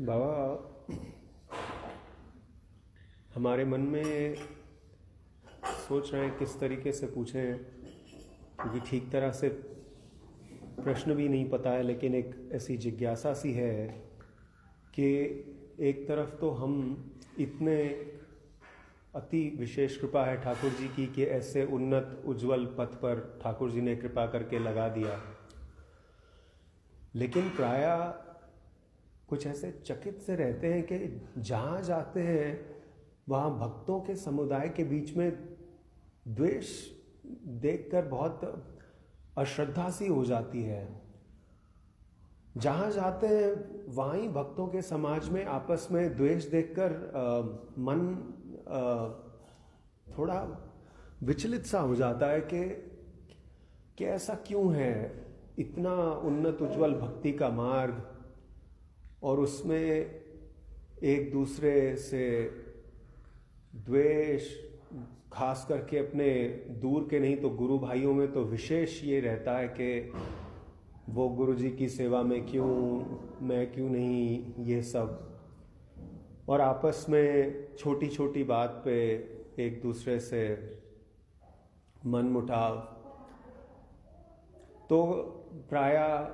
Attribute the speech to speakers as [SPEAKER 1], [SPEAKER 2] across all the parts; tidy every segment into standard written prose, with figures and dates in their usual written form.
[SPEAKER 1] बाबा, हमारे मन में सोच रहे हैं किस तरीके से पूछें, क्योंकि ठीक तरह से प्रश्न भी नहीं पता है, लेकिन एक ऐसी जिज्ञासा सी है कि एक तरफ तो हम इतने अति विशेष कृपा है ठाकुर जी की कि ऐसे उन्नत उज्जवल पथ पर ठाकुर जी ने कृपा करके लगा दिया, लेकिन प्रायः कुछ ऐसे चकित से रहते हैं कि जहाँ जाते हैं वहाँ भक्तों के समुदाय के बीच में द्वेष देखकर बहुत अश्रद्धा सी हो जाती है। जहाँ जाते हैं वहाँ ही भक्तों के समाज में आपस में द्वेष देखकर मन थोड़ा विचलित सा हो जाता है कि ऐसा क्यों है। इतना उन्नत उज्जवल भक्ति का मार्ग और उसमें एक दूसरे से द्वेष, खास करके अपने दूर के नहीं तो गुरु भाइयों में तो विशेष ये रहता है कि वो गुरु जी की सेवा में क्यों, मैं क्यों नहीं, ये सब। और आपस में छोटी छोटी बात पे एक दूसरे से मन मुटाव। तो प्रायः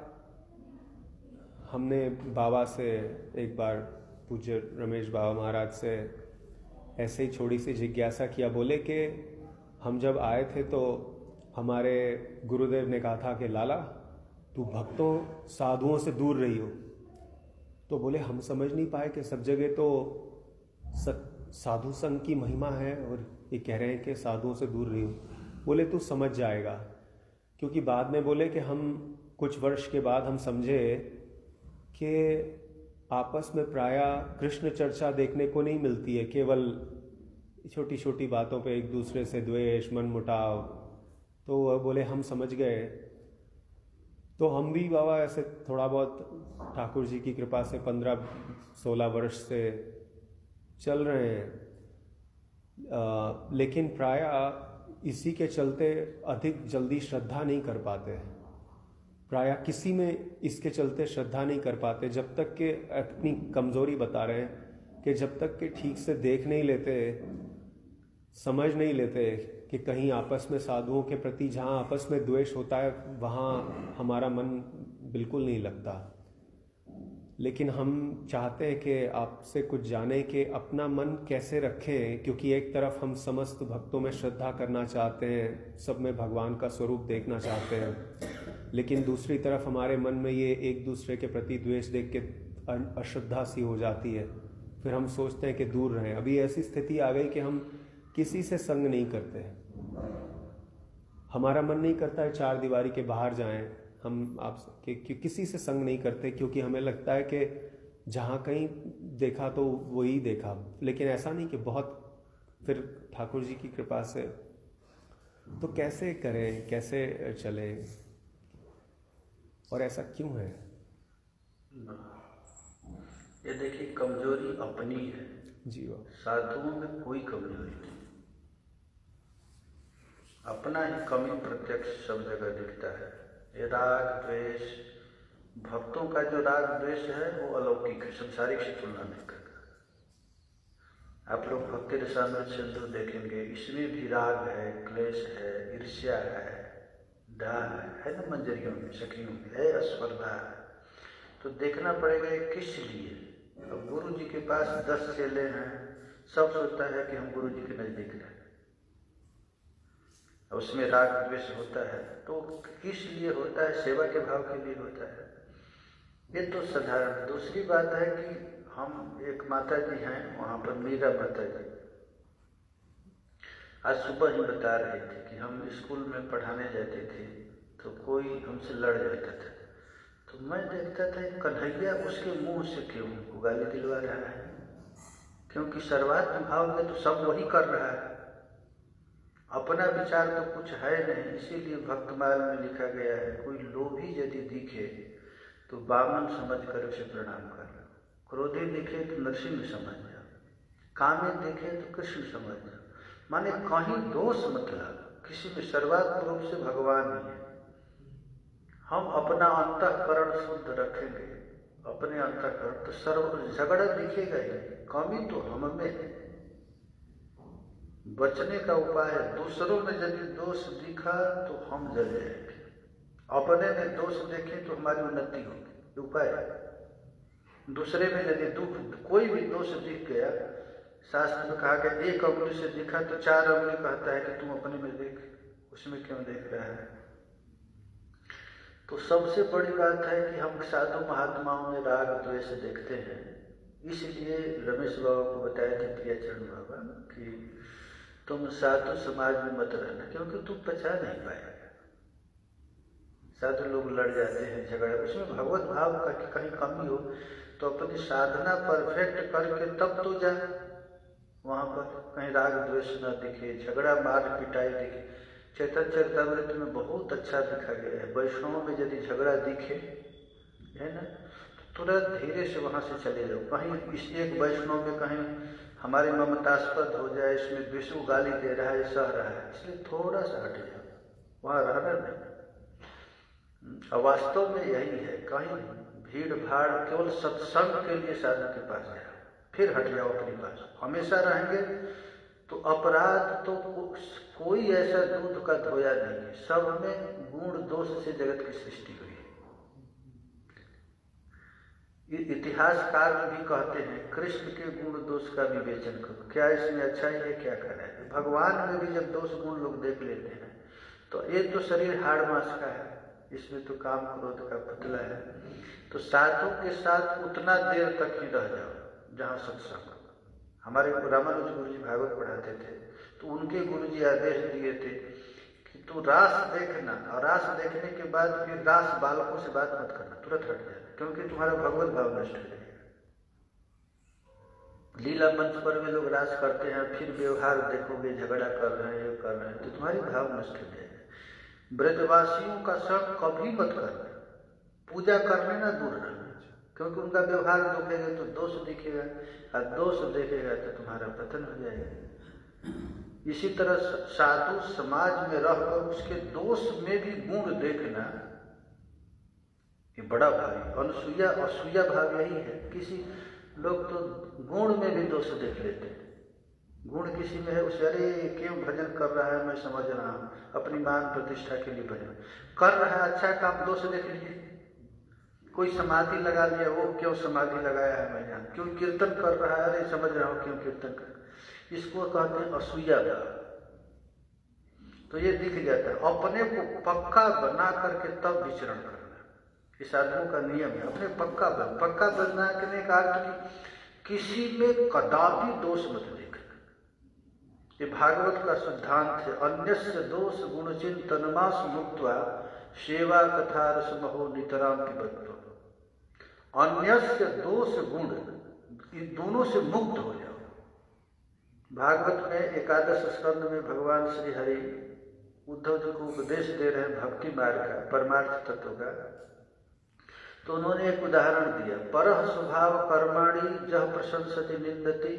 [SPEAKER 1] हमने बाबा से एक बार, पूज्य रमेश बाबा महाराज से ऐसे ही छोटी सी जिज्ञासा किया। बोले कि हम जब आए थे तो हमारे गुरुदेव ने कहा था कि लाला तू भक्तों साधुओं से दूर रही हो। तो बोले हम समझ नहीं पाए कि सब जगह तो साधु संघ की महिमा है और ये कह रहे हैं कि साधुओं से दूर रही हो। बोले तू समझ जाएगा, क्योंकि बाद में बोले कि हम कुछ वर्ष के बाद हम समझे कि आपस में प्रायः कृष्ण चर्चा देखने को नहीं मिलती है, केवल छोटी छोटी बातों पे एक दूसरे से द्वेष, मन मुटाव। तो वह बोले हम समझ गए। तो हम भी बाबा ऐसे थोड़ा बहुत ठाकुर जी की कृपा से 15-16 वर्ष से चल रहे हैं, लेकिन प्रायः इसी के चलते अधिक जल्दी श्रद्धा नहीं कर पाते। प्रायः किसी में इसके चलते श्रद्धा नहीं कर पाते, जब तक कि अपनी कमजोरी बता रहे हैं कि जब तक कि ठीक से देख नहीं लेते, समझ नहीं लेते कि कहीं आपस में साधुओं के प्रति जहाँ आपस में द्वेष होता है वहाँ हमारा मन बिल्कुल नहीं लगता। लेकिन हम चाहते हैं कि आपसे कुछ जाने कि अपना मन कैसे रखें, क्योंकि एक तरफ हम समस्त भक्तों में श्रद्धा करना चाहते हैं, सब में भगवान का स्वरूप देखना चाहते हैं, लेकिन दूसरी तरफ हमारे मन में ये एक दूसरे के प्रति द्वेष देख के अश्रद्धा सी हो जाती है। फिर हम सोचते हैं कि दूर रहें। अभी ऐसी स्थिति आ गई कि हम किसी से संग नहीं करते। हमारा मन नहीं करता है चार दीवारी के बाहर जाएं, हम आपसे किसी से संग नहीं करते, क्योंकि हमें लगता है कि जहाँ कहीं देखा तो वही देखा। लेकिन ऐसा नहीं कि बहुत फिर ठाकुर जी की कृपा से। तो कैसे करें, कैसे चलें, और ऐसा क्यों है?
[SPEAKER 2] ये देखिए, कमजोरी अपनी है
[SPEAKER 1] जी।
[SPEAKER 2] साधुओं में कोई कमजोरी नहीं, अपना ही कमी प्रत्यक्ष सब जगह दिखता है। ये राग द्वेष, भक्तों का जो राग द्वेष है वो अलौकिक है, संसारिक से तुलना नहीं करता। आप लोग भक्ति रसामृत सिंधु देखेंगे, इसमें भी राग है, क्लेश है, ईर्ष्या है, दान है ना, मंजरियों में, सखियों में है, स्पर्धा है। तो देखना पड़ेगा ये किस लिए। अब गुरु जी के पास 10 चेले हैं, सब सोचता है कि हम गुरु जी के नजदीक रहें, उसमें राग द्वेष होता है। तो किस लिए होता है? सेवा के भाव के लिए होता है, ये तो साधारण। दूसरी बात है कि हम एक माता जी हैं, वहाँ पर मीरा माता जी आज सुबह ही बता रहे थे कि हम स्कूल में पढ़ाने जाते थे तो कोई हमसे लड़ जाता था, तो मैं देखता था कन्हैया उसके मुंह से क्यों गाली दिलवा रहा है, क्योंकि सर्वात्म भाव में तो सब वही कर रहा है, अपना विचार तो कुछ है नहीं। इसीलिए भक्तमाल में लिखा गया है, कोई लोभी यदि दिखे तो बामन समझ कर उसे प्रणाम कर लो, क्रोधी दिखे तो नरसिंह समझ जाओ, कामी दिखे तो कृष्ण समझ जाओ। माने कहीं दोष मतलब, किसी में सर्वात्म रूप से भगवान ही है। हम अपना अंतःकरण शुद्ध रखेंगे अपने अंतःकरण, तो सर्व झगड़ा दिखेगा ही। कमी तो हम में है। बचने का उपाय है, दूसरों में यदि दोष दिखा तो हम जल जाएंगे, अपने में दोष देखें तो हमारी उन्नति होगी। उपाय है। दूसरे में यदि दुख, कोई भी दोष दिख गया, शास्त्र में कहा कि एक अंगुली से दिखा तो 4 अंगुली कहता है कि तुम अपने में देख, उसमें क्यों देख रहा है। तो सबसे बड़ी बात है कि हम साधु महात्माओं में राग द्वेष देखते हैं। इसलिए रमेश बाबा को बताया था प्रियाचरण बाबा कि तुम साधु समाज में मत रहना, क्योंकि तुम बचा नहीं पाएगा। साधु लोग लड़ जाते हैं, झगड़ा, उसमें भगवत भाव का कि कहीं कमी हो तो अपनी साधना परफेक्ट करके तब तो जा, वहां पर कहीं राग द्वेष न दिखे, झगड़ा मार पिटाई दिखे। चैतन्य चरितामृत में बहुत अच्छा दिखा गया है। वैष्णवों में यदि झगड़ा दिखे है ना, तो तुरंत धीरे से वहां से चले जाओ। कहीं इस एक वैष्णव में कहीं हमारे ममतास्पद हो जाए, इसमें विष्णु गाली दे रहा है, सह रहा है, इसलिए थोड़ा सा हट जाओ, वहां रहना नहीं। और वास्तव में यही है, कहीं भीड़ भाड़, केवल सत्संग के लिए साधु के पास जाओ, फिर हट जाओ अपने पास। हमेशा रहेंगे तो अपराध तो कोई ऐसा दूध का धोया नहीं है, सब में गुण दोष से जगत की सृष्टि हुई है। इतिहासकार भी कहते हैं कृष्ण के गुण दोष का विवेचन करो, क्या इसमें अच्छाई है, क्या करना है। भगवान में भी जब दोष गुण लोग देख लेते हैं तो ये तो शरीर हाड़ मांस का है, इसमें तो काम क्रोध का पुतला है। तो साधु के साथ उतना देर तक ही रह जाओ जहाँ सत्संग। हमारे रामानुज गुरु जी भागवत पढ़ाते थे, तो उनके गुरु जी आदेश दिए थे कि तू रास देखना, और रास देखने के बाद फिर रास बालकों से बात मत करना, तुरंत हट जाना, क्योंकि तुम्हारा भगवत भाव नष्ट हो जाएगा। लीला मंच पर भी लोग रास करते हैं, फिर व्यवहार देखोगे झगड़ा कर रहे हैं, ये कर रहे हैं, तो तुम्हारी भाव नष्ट हो जाएगा। ब्रजवासियों का संग कभी मत करना, पूजा करने ना दूर रहना, क्योंकि उनका व्यवहार देखेगा तो दोष दिखेगा, और दोष देखेगा तो तुम्हारा पतन हो जाएगा। इसी तरह साधु समाज में रहकर उसके दोष में भी गुण देखना ये बड़ा भारी। अनुसूया असूया भाव यही है। किसी लोग तो गुण में भी दोष देख लेते हैं। गुण किसी में है, उसे अरे क्यों भजन कर रहा है, मैं समझ रहा हूँ, अपनी मान प्रतिष्ठा के लिए भजन कर रहा है, अच्छा काम, दोष देख लीजिए। कोई समाधि लगा लिया, वो क्यों समाधि लगाया है मैं जान, क्यों कीर्तन कर रहा है, अरे समझ रहा हूँ क्यों कीर्तन कर। इसको कहते हैं असूया भाव। तो ये दिख जाता है। अपने को पक्का बना करके तब विचरण करना, इस साधुओं का नियम है। अपने पक्का बनाने का अर्थ कि किसी में कदापि दोष मत देखना। ये भागवत का सिद्धांत है। अन्यस्य दोष गुण चिंतनमास मुक्त्वा सेवा कथा रसमहो नितराम पिबत्व। अन्यस्य दोष गुण, इन दोनों से मुक्त हो जाओ। भागवत में एकादश स्कंद में भगवान श्री हरि उद्धव जी को उपदेश दे रहे हैं भक्ति मार्ग का, परमार्थ तत्व का। तो उन्होंने एक उदाहरण दिया, परह स्वभाव कर्माणि जह प्रशंसति निंदति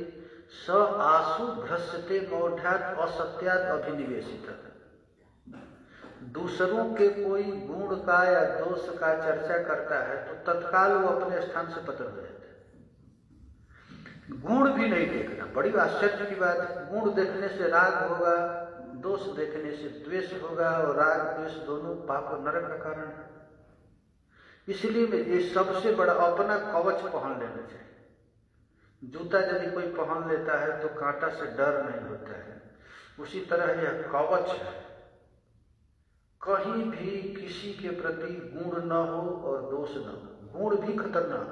[SPEAKER 2] स आसु भ्रस्यते मौढ़ात असत्यात अभिनिवेशित। दूसरों के कोई गुण का या दोष का चर्चा करता है तो तत्काल वो अपने स्थान से पतन हो जाता है। गुण भी नहीं देखना, बड़ी आश्चर्य की बात है। गुण देखने से राग होगा, दोष देखने से द्वेष होगा, और राग द्वेष दोनों पाप और नरक का कारण है। इसलिए ये सबसे बड़ा अपना कवच पहन लेना चाहिए। जूता यदि कोई पहन लेता है तो कांटा से डर नहीं होता है, उसी तरह यह कवच है। कहीं भी किसी के प्रति गुण न हो और दोष न हो। गुण भी खतरनाक,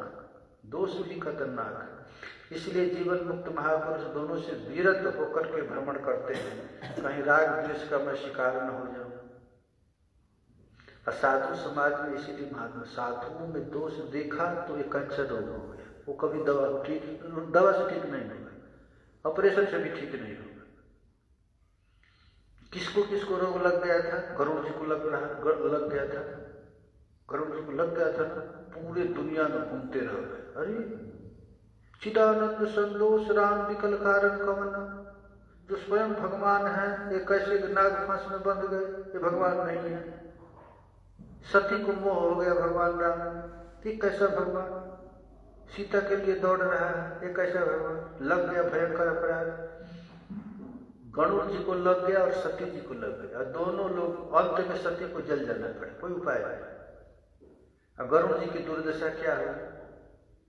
[SPEAKER 2] दोष भी खतरनाक। इसलिए जीवन मुक्त महापुरुष दोनों से विरत होकर के भ्रमण करते हैं, कहीं राग द्वेष का मैं शिकार न हो जाऊं। साधु समाज में इसीलिए महात्मा साधुओं में दोष देखा तो एक कैंसर रोग हो गया, वो कभी दवा से ठीक नहीं होगा, ऑपरेशन से भी ठीक नहीं होगा। किसको रोग लग गया था? गरुड़ जी को लग गया था। गरुड़ जी को लग गया था, पूरे दुनिया में घूमते रह गए। अरे चिदानंद संतोष राम विकल कारण कवन, जो स्वयं भगवान है ये कैसे नाग फांस में बंध गए, ये भगवान नहीं है। सती को मोह हो गया भगवान राम, ठीक कैसा भगवान? सीता के लिए दौड़ रहा है। एक ऐसा भगवान लग गया भयंकर अपराध, गणुर जी को लग गया और सती जी को लग गया, दोनों लोग अंत में सती को जल जाना पड़े, कोई उपाय नहीं। गरुड़ जी की दुर्दशा क्या है,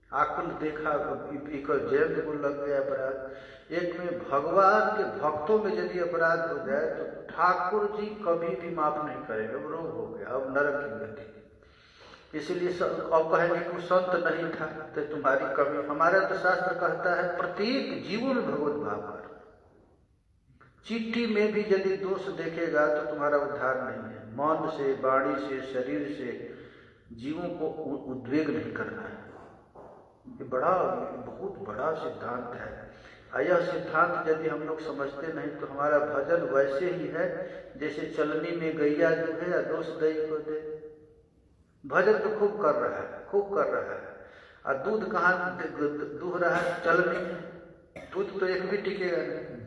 [SPEAKER 2] आकुल देखा, एक जयंत को लग गया अपराध। एक में भगवान के भक्तों में यदि अपराध हो जाए तो ठाकुर जी कभी भी माफ नहीं करेंगे, अब रोग हो गया, अब नरक की गति। इसीलिए अब कहेंगे कि वो संत नहीं था तो तुम्हारी कमी। हमारा तो शास्त्र कहता है प्रत्येक जीवों में भगवत भाव कर। चिट्ठी में भी यदि दोष देखेगा तो तुम्हारा उद्धार नहीं है। मन से, वाणी से, शरीर से जीवों को उद्वेग नहीं करना है। ये बहुत बड़ा सिद्धांत है। यह सिद्धांत यदि हम लोग समझते नहीं तो हमारा भजन वैसे ही है जैसे चलनी में गैया दूहे या दोष दही को दे। भजन तो खूब कर रहा है, खूब कर रहा है, और दूध कहाँ दूह रहा है, चलनी में, दूध तो एक भी टिकेगा नहीं।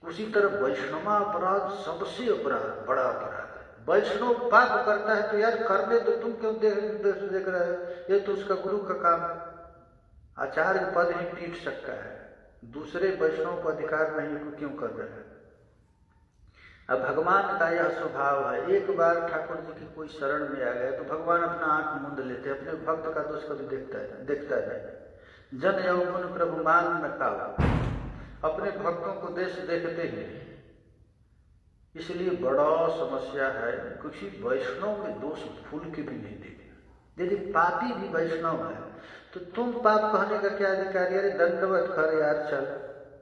[SPEAKER 2] उसी तरह वैष्णवा अपराध सबसे अपराध, बड़ा अपराध है। वैष्णव पाप करता है तो यार करने तो तुम क्यों देख रहे हो, ये तो उसका गुरु का काम है। आचार्य पद ही पीट सकता है, दूसरे वैष्णव को अधिकार नहीं को क्यों कर रहे हैं। अब भगवान का यह स्वभाव है, एक बार ठाकुर जी की कोई शरण में आ गया तो भगवान अपना आंख मूंद लेते, अपने भक्त का दोष कभी देखता नहीं। जन यौगुन प्रभु मान न खाओ, अपने भक्तों को देश देखते ही। इसलिए बड़ा समस्या है, किसी वैष्णव में दोष फूल के भी नहीं देते। यदि पापी भी वैष्णव है तो तुम पाप कहने का क्या अधिकारी? अरे दंडवत कर यार, चल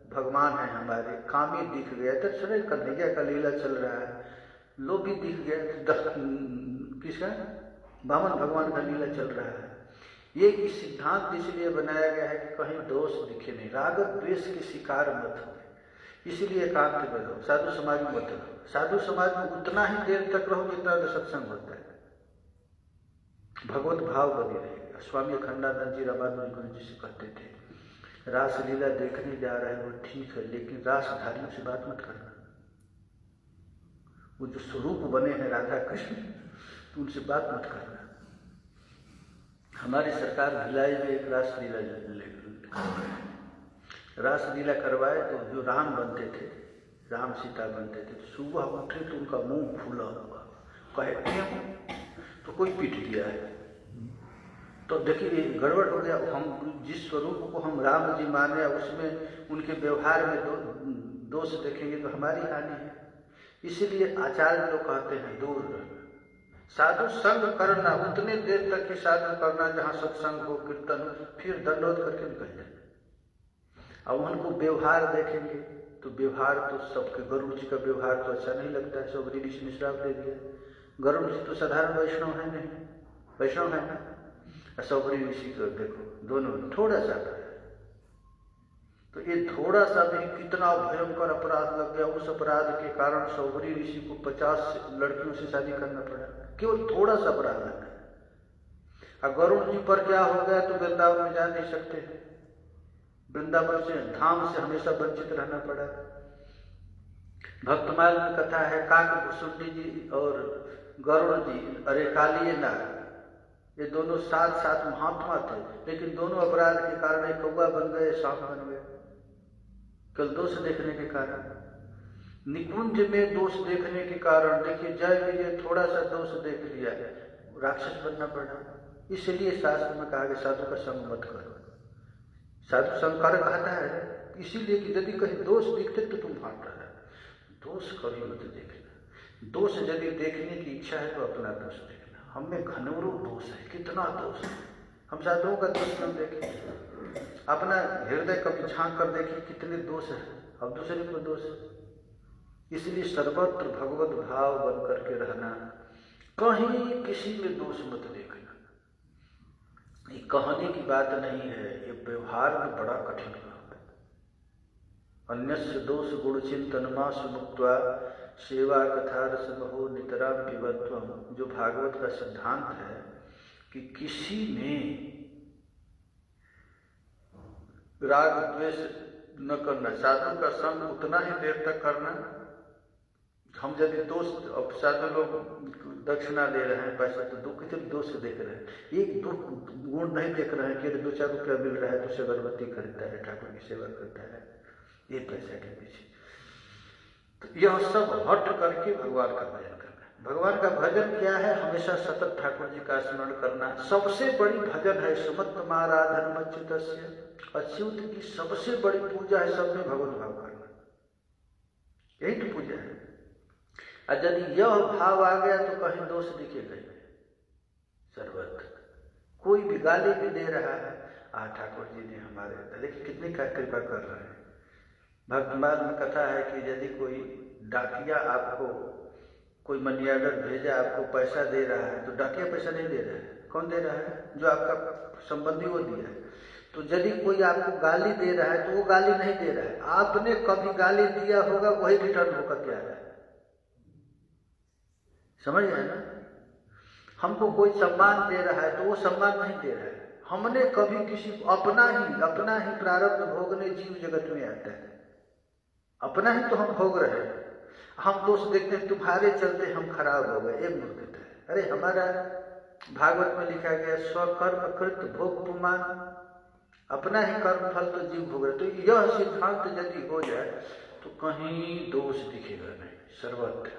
[SPEAKER 2] भगवान है हमारे, कामी दिख गया तो सुने कन्हैया का लीला चल रहा है, लोभी दिख गया, किसका? वामन भगवान का लीला चल रहा है। ये सिद्धांत इसलिए बनाया गया है कि कहीं दोष दिखे नहीं, राग द्वेष के शिकार मत हो। इसीलिए एकांत में रहो, साधु समाज में मत रहो। साधु समाज में उतना ही देर तक रहो जितना सत्संग होता है, भगवत भाव बने रहेगा। स्वामी अखंडानंद जी रामानुज गुरु जी से कहते थे, रासलीला देखने जा रहे हो ठीक है, लेकिन रासधारियों से बात मत करना। वो जो स्वरूप बने हैं राधा कृष्ण, तो उनसे बात मत करना। हमारी सरकार भिलाई में एक रासलीला करवाए तो जो राम बनते थे, राम सीता बनते थे, तो सुबह उठे तो उनका मुंह फूला हुआ, कहे क्यों? तो कोई पीट दिया है। तो देखिए गड़बड़ हो गया। हम जिस स्वरूप को हम राम जी माने उसमें उनके व्यवहार में दोष देखेंगे तो हमारी हानि है। इसीलिए आचार्य लोग कहते हैं दूर रहना, साधु संग करना, उतने देर तक ही साधु करना जहाँ सत्संग हो, कीर्तन हो, फिर दंडोत करके निकल जाए। अब उनको व्यवहार देखेंगे तो व्यवहार तो सबके, गरुड़ जी का व्यवहार तो अच्छा नहीं लगता है, सब ऋषि ने श्राप दे दिया। गरुड़ जी तो साधारण वैष्णव है नहीं, वैष्णव है ना, सौभरी ऋषि को देखो, दोनों थोड़ा सा है। तो ये थोड़ा सा भी कितना भयंकर अपराध लग गया। उस अपराध के कारण सौभरी ऋषि को 50 लड़कियों से शादी करना पड़ा, केवल थोड़ा सा अपराध लग गया। गरुड़ जी पर क्या हो गया तो वृंदावन में जा नहीं सकते, वृंदावन से, धाम से हमेशा वंचित रहना पड़ा। भक्तमाल में कथा है, काक भुसुंडी जी और गरुड़ जी, अरे कालिए नाग, ये दोनों साथ साथ महात्मा थे, लेकिन दोनों अपराध के कारण एक कौवा बन गए, सांप बन गए, केवल दोष देखने के कारण। निकुंज में दोष देखने के कारण, देखिए जय विजय थोड़ा सा दोष देख लिया, राक्षस बनना पड़ा। इसलिए शास्त्र में कहा कि साधु का संग मत करो। साधु संग कर कहता है इसीलिए कि यदि कहीं दोष दिखते तो तुम भाग रहा, दोष कभी मत देखना। दोष यदि देखने की इच्छा है तो अपना दोष देखना। हमें घनोरों दोष है, कितना दोष है, हम साधुओं का दोष न देखें, अपना हृदय कभी झांक कर देखें कितने दोष है, अब दूसरे को दोष है। इसलिए सर्वत्र भगवत भाव बन करके रहना, कहीं किसी में दोष मत देखना। ये कहने की बात नहीं है, ये व्यवहार में बड़ा कठिन काम है। अन्यस्य दोष गुण चिंतन मासु मुक्त्वा सेवा कथा रसमहो नितराम पिबत्वम, जो भागवत का सिद्धांत है कि किसी में राग द्वेष न करना, साधु का संग उतना ही देर तक करना हम यदि दोस्त, अब साधु लोग दक्षिणा दे रहे हैं पैसा, तो दो कितने दोस्त देख रहे हैं, एक दो गुण नहीं देख रहे हैं कि 2-4 रुपया मिल रहा है तो उसे अगरबत्ती खरीदता है, ठाकुर की सेवा करता है, ये पैसा के पीछे। तो यह सब हट करके भगवान का भजन करना। भगवान का भजन क्या है? हमेशा सतत ठाकुर जी का स्मरण करना। सबसे बड़ी भजन है सुमत्तमाराधन अच्युतस्य, अच्युत की सबसे बड़ी पूजा है सब में भगवत भाव करना, यही तो पूजा है। और यदि यह भाव आ गया तो कहीं दोष दिखेगा ही सर्वत्र। कोई भी गाली भी दे रहा है, ठाकुर जी ने हमारे, देखिए कितनी कृपा कर रहे हैं। भक्तमाल में कथा है कि यदि कोई डाकिया आपको कोई मनी ऑर्डर भेजा, आपको पैसा दे रहा है, तो डाकिया पैसा नहीं दे रहा है, कौन दे रहा है? जो आपका संबंधी वो दिया है। तो यदि कोई आपको गाली दे रहा है तो वो गाली नहीं दे रहा है, आपने कभी गाली दिया होगा वही रिटर्न होकर के आ रहा है। समझ गए ना? हमको कोई सम्मान दे रहा है तो वो सम्मान नहीं दे रहा है, हमने कभी किसी को अपना ही प्रारब्ध भोगने जीव जगत में आता है, अपना ही तो हम भोग रहे हैं। हम दोष देखते हैं तुम्हारे चलते हम खराब हो गए, एक मूर्खता है। अरे हमारा भागवत में लिखा गया स्वकर्म कृत भोग पुमान, अपना ही कर्म फल तो जीव भोग रहे। तो यह सिद्धांत यदि हो जाए तो कहीं दोष दिखेगा नहीं, सर्वत्र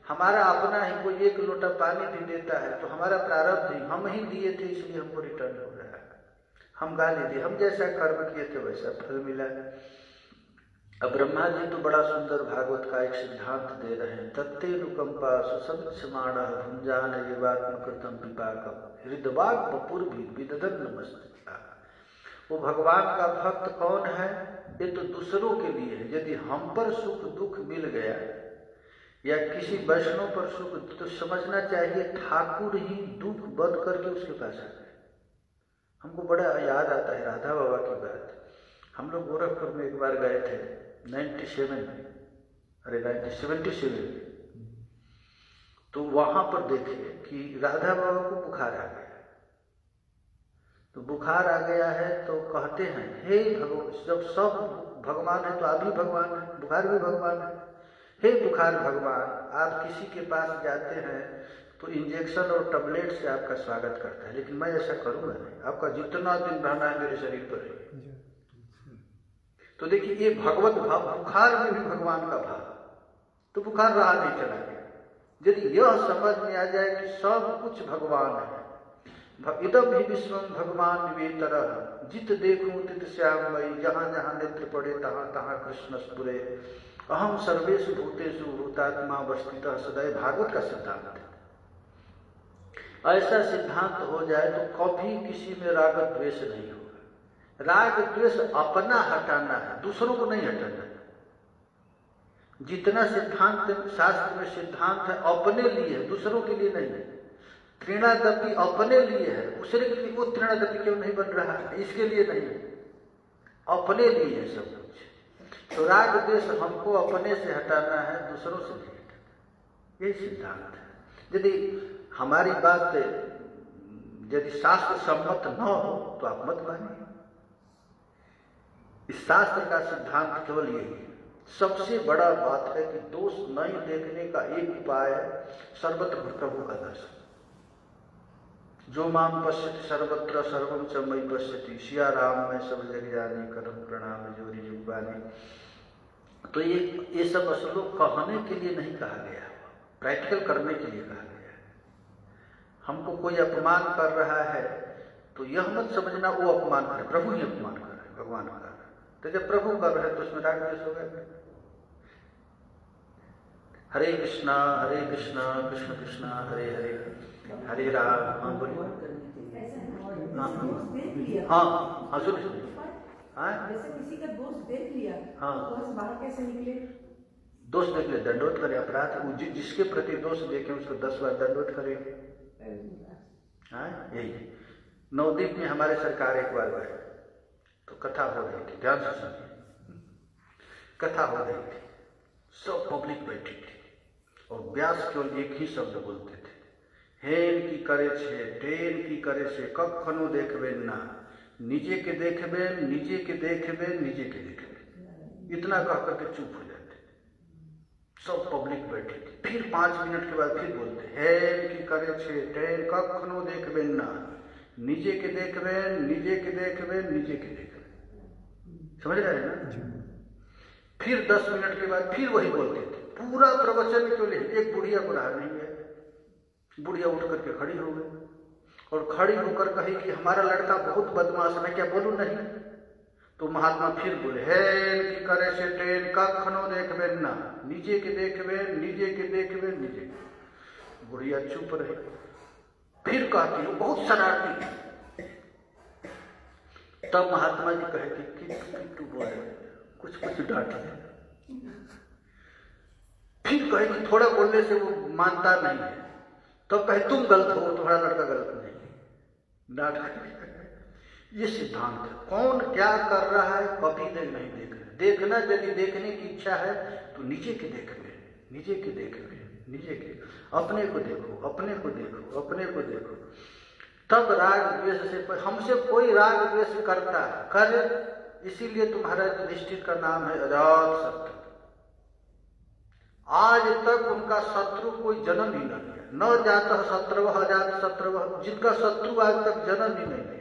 [SPEAKER 2] हमारा अपना ही। कोई 1 लोटा पानी भी देता है तो हमारा प्रारब्ध ही, हम ही दिए थे इसलिए हमको रिटर्न हो रहा है। हम गाली दिए, हम जैसा कर्म किए थे वैसा फल मिला। अब ब्रह्मा जी तो बड़ा सुंदर भागवत का एक सिद्धांत दे रहे हैं, तत्तेनुकंपा सुसंस्यमाण भुंजान एवात्मकृतम विपाकम हृदवाग बपुर्भी विदधन नमस्ते। वो भगवान का भक्त कौन है? ये तो दूसरों के लिए है। यदि हम पर सुख दुख मिल गया या किसी वैष्णव पर सुख, तो समझना चाहिए ठाकुर ही दुख बंद करके उसके पास आ गए। हमको बड़ा याद आता है राधा बाबा की बात। हम लोग गोरखपुर में एक बार गए थे 97 में, 1977। तो वहां पर देखिए कि राधा बाबा को बुखार आ गया। तो बुखार आ गया है तो कहते हैं हे भगवान, जब सब भगवान है तो आप भी भगवान है, बुखार भी भगवान है। हे बुखार भगवान, आप किसी के पास जाते हैं तो इंजेक्शन और टैबलेट से आपका स्वागत करता है, लेकिन मैं ऐसा करूंगा नहीं, आपका जितना दिन रहना है मेरे शरीर पर है। तो देखिए ये भगवत भाव, बुखार में भी भगवान का भाव, तो बुखार रहा नहीं, चला गया। यदि यह समझ में आ जाए कि सब कुछ भगवान है, इदम ही विश्वम भगवान निवेतर, जित देखूं तित श्याममयी, जहां जहां नेत्र पड़े तहां तहां कृष्ण स्फुरे, अहम सर्वेषु भूतेषु भूतात्मा अवस्थितः सदैव। भागवत का सिद्धांत है। ऐसा सिद्धांत हो जाए तो कभी किसी में राग द्वेष नहीं होगा। राग द्वेष अपना हटाना है, दूसरों को नहीं हटाना है। जितना सिद्धांत शास्त्र में सिद्धांत है अपने लिए है, दूसरों के लिए नहीं है। तृणादपि अपने लिए है, दूसरे के लिए वो तृणादपि क्यों नहीं बन रहा है, इसके लिए नहीं है, अपने लिए है सब कुछ। तो राग द्वेष हमको अपने से हटाना है, दूसरों से नहीं हटाना, यही सिद्धांत है। यदि हमारी बात यदि शास्त्र सम्मत न हो तो आप मत मानिए। इस शास्त्र का सिद्धांत केवल यही है। सबसे बड़ा बात है कि दोष नहीं देखने का एक उपाय है सर्वत्र प्रभु का दर्शन। जो माम पश्यति सर्वत्र सर्वम च मयि पश्यति, सिया राम में सब जग जानी, करम प्रणाम जोरी जुगवानी। तो ये सब श्लोक कहने के लिए नहीं कहा गया, प्रैक्टिकल करने के लिए कहा गया है। हमको कोई अपमान कर रहा है तो यह मत समझना वो अपमान कर, प्रभु ही अपमान कर रहे हैं, भगवान कर रहे हैं। तो जब प्रभु कर रहे हैं तो उसमें राग द्वेष हो गया। हरे कृष्णा कृष्ण कृष्णा हरे हरे, हरे राम। हाँ बोलिए। हाँ सुनिए।
[SPEAKER 3] जैसे किसी का दोष देख लिया,
[SPEAKER 2] हाँ,
[SPEAKER 3] तो बाहर कैसे निकले?
[SPEAKER 2] दोष देख ले, दंडवत करे। अपराध जिसके प्रति दोष देखे उसको 10 बार दंडवत करे। हाँ यही। नवदीप में हमारे सरकार एक बार गए तो कथा हो रही थी, ध्यान से सुनिए। कथा हो रही थी, सब पब्लिक बैठी थी और व्यास केवल एक ही शब्द बोलते थे, हेन की करे छे, टेन की करे छे, कखनो देखबे ना, नीचे के देखबे, नीचे के देखबे, नीचे के देखबे, इतना कह करके चुप हो जाते। सब पब्लिक बैठी थी। फिर 5 मिनट के बाद फिर बोलते, हेन की करे छे टेन कखनो देखबे ना, निजे के देखबे, निजे के देखबे, निजे के देखबे। समझ रहे हैं ना? फिर 10 मिनट के बाद फिर वही बोलते थे। पूरा प्रवचन क्यों ले, एक बुढ़िया को रहा नहीं है। बुढ़िया उठ करके खड़ी हो गई और खड़ी होकर कही कि हमारा लड़का बहुत बदमाश है, मैं क्या बोलूं? नहीं। तो महात्मा फिर बोले, हेन की करे से ट्रेन कखनो देखबे ना, नीचे के देखबे, नीचे के देखबे, नीचे के। बुढ़िया चुप रही। फिर कहती हूँ बहुत शरारती है। तब महात्मा जी कहे कि किट्टू बोले, कुछ कुछ डांटे। फिर कहे कि थोड़ा बोलने से वो मानता नहीं है। तब कहे तुम गलत हो, तुम्हारा लड़का गलत नहीं। डांट कर ये सिद्धांत है। कौन क्या कर रहा है कभी नहीं देखना। देखना यदि देखने की इच्छा है तो नीचे के देखबे, नीचे के देखबे, नीचे के, अपने को देखो, अपने को देखो, अपने को देखो। तब राग द्वेष से, हमसे कोई राग द्वेष करता कर, इसीलिए तुम्हारा युधिष्ठिर का नाम है अजात शत्रु। आज तक उनका शत्रु कोई जन्म ही नहीं लिया। न जातः शत्रवः अजात शत्रवः, जिनका शत्रु आज तक जन्म ही नहीं लिया।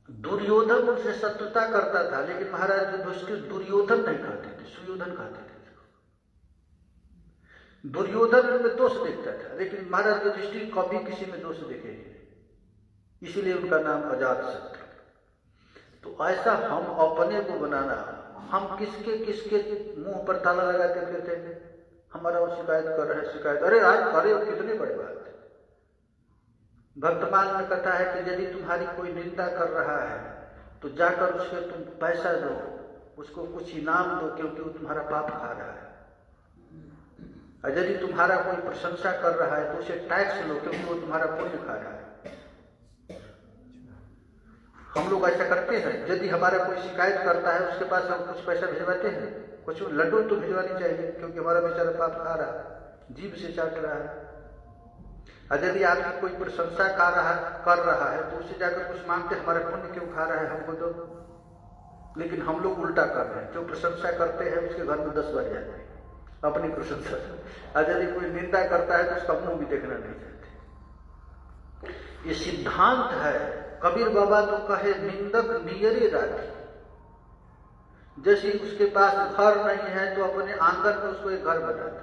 [SPEAKER 2] दुर्योधन उनसे शत्रुता करता था, लेकिन महाराज युधिष्ठिर दुर्योधन नहीं कहते थे, सुयोधन कहते थे। दुर्योधन में दोष देखता था, लेकिन महाराज युधिष्ठिर कभी किसी में दोष देखे नहीं, इसीलिए उनका नाम अजात शत्रु। तो ऐसा हम अपने को बनाना, हम किसके किसके मुंह पर ताला लगाते फिरते थे। हमारा वो शिकायत कर रहे हैं, शिकायत, अरे आज करे कितनी बड़ी बात है। वर्तमान में कहता है कि यदि तुम्हारी कोई निंदा कर रहा है तो जाकर उसके तुम पैसा दो, उसको कुछ इनाम दो, क्योंकि वो तुम्हारा पाप खा रहा है। और यदि तुम्हारा कोई प्रशंसा कर रहा है तो उसे टैक्स लो, क्योंकि वो तुम्हारा पुण्य खा रहा है। हम लोग ऐसा करते हैं। यदि हमारा कोई शिकायत करता है उसके पास हम कुछ पैसा भिजवाते हैं, कुछ लड्डू तो भिजवानी चाहिए, क्योंकि हमारा बेचारा पाप खा रहा है, जीभ से चाट रहा है। और यदि आपकी कोई प्रशंसा कर रहा है तो उससे जाकर कुछ मांगते, हमारा पुण्य क्यों खा रहा है, हमको दो। लेकिन हम लोग उल्टा कर रहे हैं। जो प्रशंसा करते हैं उसके घर में 10 बार जाते हैं अपनी प्रशंसा से। और यदि कोई निंदा करता है तो उसका मुंह भी देखना नहीं चाहते। ये सिद्धांत है। कबीर बाबा तो कहे निंदक नियरे राखी। जैसे उसके पास घर नहीं है तो अपने आंगन में उसको एक घर बना दे,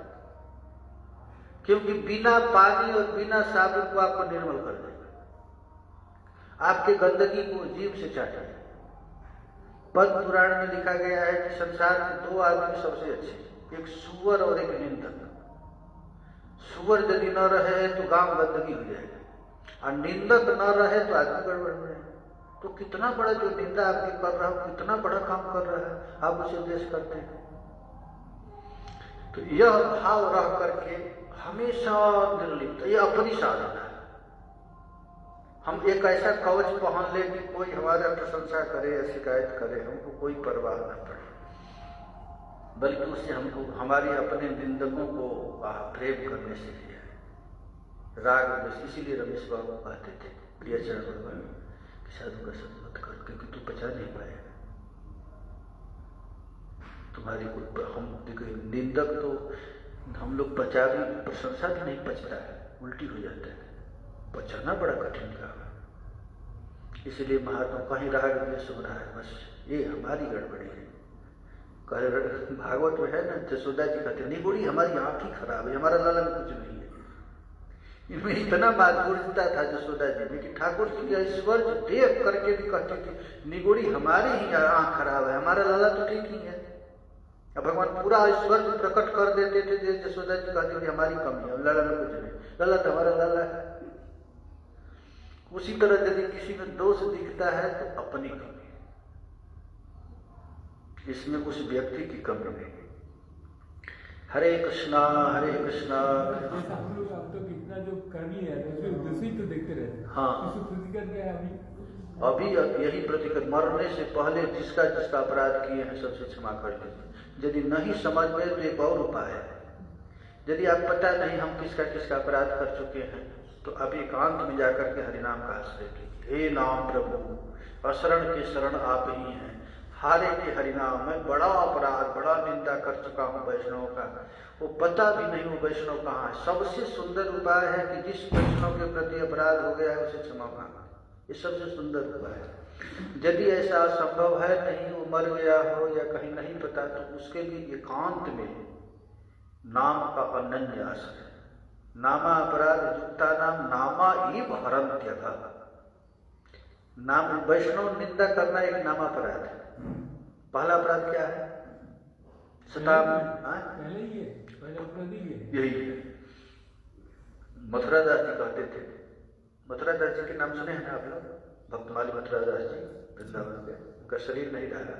[SPEAKER 2] क्योंकि बिना पानी और बिना साबुन को आपको निर्मल कर देगा। आपके गंदगी को जीभ से चाटेगा। पद्म पुराण में लिखा गया है कि संसार में 2 आदमी सबसे अच्छे, एक सुअर और एक निंदक। सुअर यदि न रहे तो गांव गंदगी हो जाएगा, और निंदक न रहे तो आदमी गड़बड़ हो जाएगा। तो कितना बड़ा जो निंदा आपकी कर रहा हो, कितना बड़ा काम कर रहा है, आप उसे द्वेष करते हैं। तो यह भाव रह करके हमेशा निर्लिप्त, ये अपनी साधना है। हम एक ऐसा कवच पहन ले कि कोई हमारा प्रशंसा करे या शिकायत करे, हमको कोई परवाह न पड़े, बल्कि उससे हमको हमारे अपने निंदकों को प्रेम करने से लिया है राग द्वेष। इसीलिए रमेश बाबू कहते थे प्रियचरण भगवान कि साधु का संग मत कर, क्योंकि तू पचा नहीं पाएगा। तुम्हारी कोई हम निंदक तो हम लोग पचा भी, प्रशंसा भी नहीं पचता है, उल्टी हो जाता है। पचाना बड़ा कठिन काम है। इसलिए महात्मा कहीं राग द्वेष हो रहा है, बस ये हमारी गड़बड़ी है। कहे भागवत में है ना, जसोदा जी कहते निगुड़ी हमारी आंख ही खराब है, हमारा लाला में कुछ नहीं है। इनमें इतना माधुर्यता था जसोदा जी में कि ठाकुर जी के ऐश्वर्य देख करके भी कहते थे निगुड़ी हमारी ही आंख खराब है, हमारा लाला तो ठीक ही है। अब भगवान पूरा ऐश्वर्य प्रकट कर देते थे, जसोदा जी कहते थे हमारी कमी है, लाला में कुछ नहीं, लाला तो हमारा लाला है। उसी तरह यदि किसी में दोष दिखता है तो अपनी कमी, इसमें उस व्यक्ति की कमी नहीं। हरे कृष्णा हरे कृष्णा।
[SPEAKER 4] हम लोग अब तो कितना जो कर लिया है दूसरी तो देखते रहते हैं।
[SPEAKER 2] हाँ,
[SPEAKER 4] प्रतिकर क्या है
[SPEAKER 2] अभी यही प्रतिकर, मरने से पहले जिसका जिसका अपराध किए हैं सबसे क्षमा कर लीजिए। यदि नहीं समझ में तो एक और उपाय है। यदि आप पता नहीं हम किसका किसका अपराध कर चुके हैं तो अब एकांत में जाकर के हरिनाम का आश्रय कीजिए। हे नाम प्रभु, अशरण के शरण आप ही हैं, हारे के हरिनाम, मैं बड़ा अपराध, बड़ा निंदा कर चुका हूँ वैष्णव का, वो पता भी नहीं वो वैष्णव कहाँ है। सबसे सुंदर उपाय है कि जिस वैष्णव के प्रति अपराध हो गया है उसे क्षमा मांगना, ये सबसे सुंदर उपाय है। यदि ऐसा असंभव है, नहीं वो मर गया हो या कहीं नहीं पता, तो उसके लिए एकांत में नाम का अनन्य आश्रय। नामा अपराध युक्ता नाम नामा इव हरन्त्यघ। नाम वैष्णव निंदा करना एक नामा अपराध है। पहला अपराध क्या है? सताम, यही है। मथुरा दास जी कहते थे, मथुरा दास जी के नाम सुने हैं ना आप लोग? भक्तमाली मथुरा दास जी वृंदावन के, उनका शरीर नहीं रहा।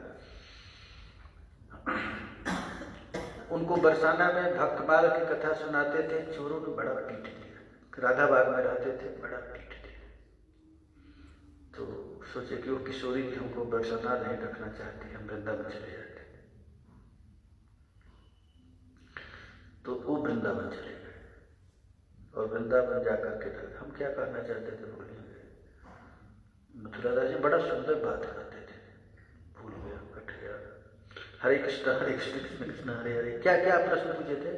[SPEAKER 2] उनको बरसाना में भक्तमाल की कथा सुनाते थे, चोरों ने बड़ा पीट दिया। राधा बाग में रहते थे, बड़ा पीट दिया। तो सोचे कि वो किशोरी भी हमको बरसाना नहीं रखना चाहती, हम वृंदावन चले जाते। तो वो वृंदावन चले गए और वृंदावन जाकर के हम क्या कहना चाहते थे बोलिए? मथुरा दास जी बड़ा सुंदर बात करते थे, भूल गया, कट गया। हरे कृष्ण कृष्ण कृष्ण हरे हरे। क्या क्या प्रश्न पूछे थे?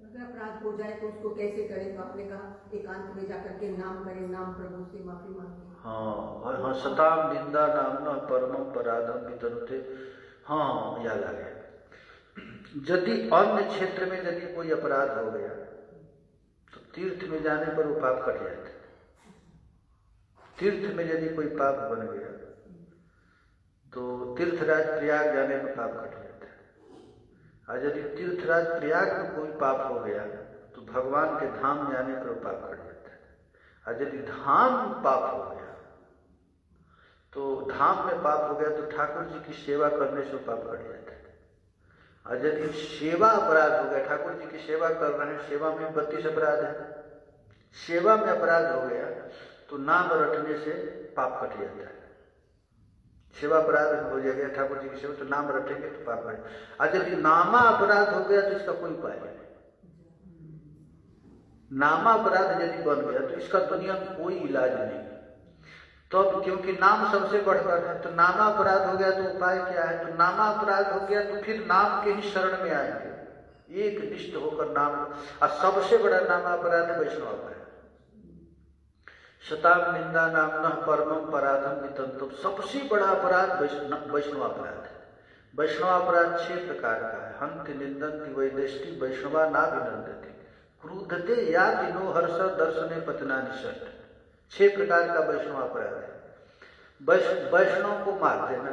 [SPEAKER 3] अगर अपराध हो जाए तो उसको कैसे करें? तो आपने कहा एकांत में जाकर के नाम करें, नाम प्रभु से माफी मांगे।
[SPEAKER 2] हाँ, सताम निंदा नाम न परमम पराधम वितनुते। हाँ, याद आ गया। यदि अन्य क्षेत्र में यदि कोई अपराध हो गया तो तीर्थ में जाने पर वो पाप कट जाता है। तीर्थ में यदि कोई पाप बन गया तो तीर्थराज प्रयाग जाने पर पाप कट जाता है। और यदि तीर्थराज प्रयाग में कोई पाप हो गया तो भगवान के धाम जाने पर पाप कट जाता है। और यदि धाम में पाप हो गया तो धाम में पाप हो गया तो ठाकुर जी की सेवा करने से पाप कट जाता है। और यदि सेवा अपराध हो गया, ठाकुर जी की सेवा कर रहे हैं, सेवा में 32 अपराध है, सेवा में अपराध हो गया तो नाम रटने से पाप कट जाता है। सेवा अपराध हो जाएगा ठाकुर जी की सेवा, तो नाम रटेंगे तो पाप कट। और यदि नामा अपराध हो गया तो इसका कोई उपाय नहीं। नामा अपराध यदि बन गया तो इसका दुनिया में कोई इलाज नहीं। तो अब क्योंकि नाम सबसे बढ़कर है तो नामा अपराध हो गया तो उपाय क्या है? तो नामा अपराध हो गया तो फिर नाम के ही शरण में आएंगे, एक निष्ठ होकर नाम। और सबसे बड़ा नामा अपराध है वैष्णव अपराध। शताम निंदा नाम न परमम पराधम वितंतुम। सबसे बड़ा अपराध वैष्णव अपराध है। वैष्णव अपराध 6 प्रकार का है। हंति निंदन्ति वैदेष्टि वैष्णवा नाभिनंदति क्रूधते याति नो हर्ष दर्शने पतना निषट। 6 प्रकार का वैष्णव अपराध है। वैष्णव को मार देना,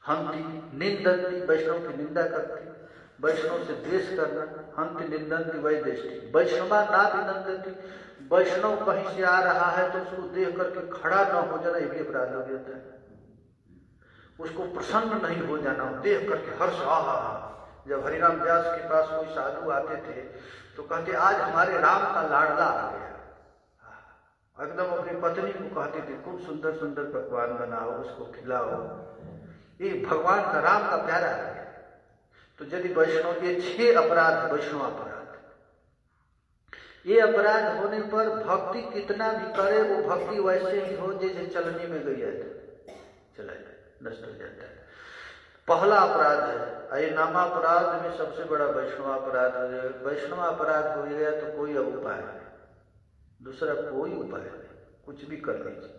[SPEAKER 2] हंति निंदन्ति वैष्णव की निंदा करती, वैष्णव से द्वेष करना, हंति निंदन्ति वैदेष्टि वैष्णवा नाभिनंदति। वैष्णव कहीं से आ रहा है तो उसको देख करके खड़ा न हो जाना, ये भी अपराध हो जाता है। उसको प्रसन्न नहीं हो जाना, देख करके हर्ष आहा। जब हरिराम व्यास के पास कोई साधु आते थे तो कहते आज हमारे राम का लाडला आ गया। एकदम अपनी पत्नी को कहते थे खूब सुंदर सुंदर पकवान बनाओ, उसको खिलाओ, ये भगवान का राम का प्यारा आ गया। तो यदि वैष्णव, ये 6 अपराध है वैष्णव अपराध। ये अपराध होने पर भक्ति कितना भी करे वो भक्ति वैसे ही हो जैसे चलनी में गई है, चला जाए, नष्ट हो जाता है। पहला अपराध है ये नामा अपराध में सबसे बड़ा वैष्णव अपराध हो जाए। वैष्णव अपराध हो गया तो कोई अब उपाय नहीं, दूसरा कोई उपाय नहीं, कुछ भी कर लीजिए।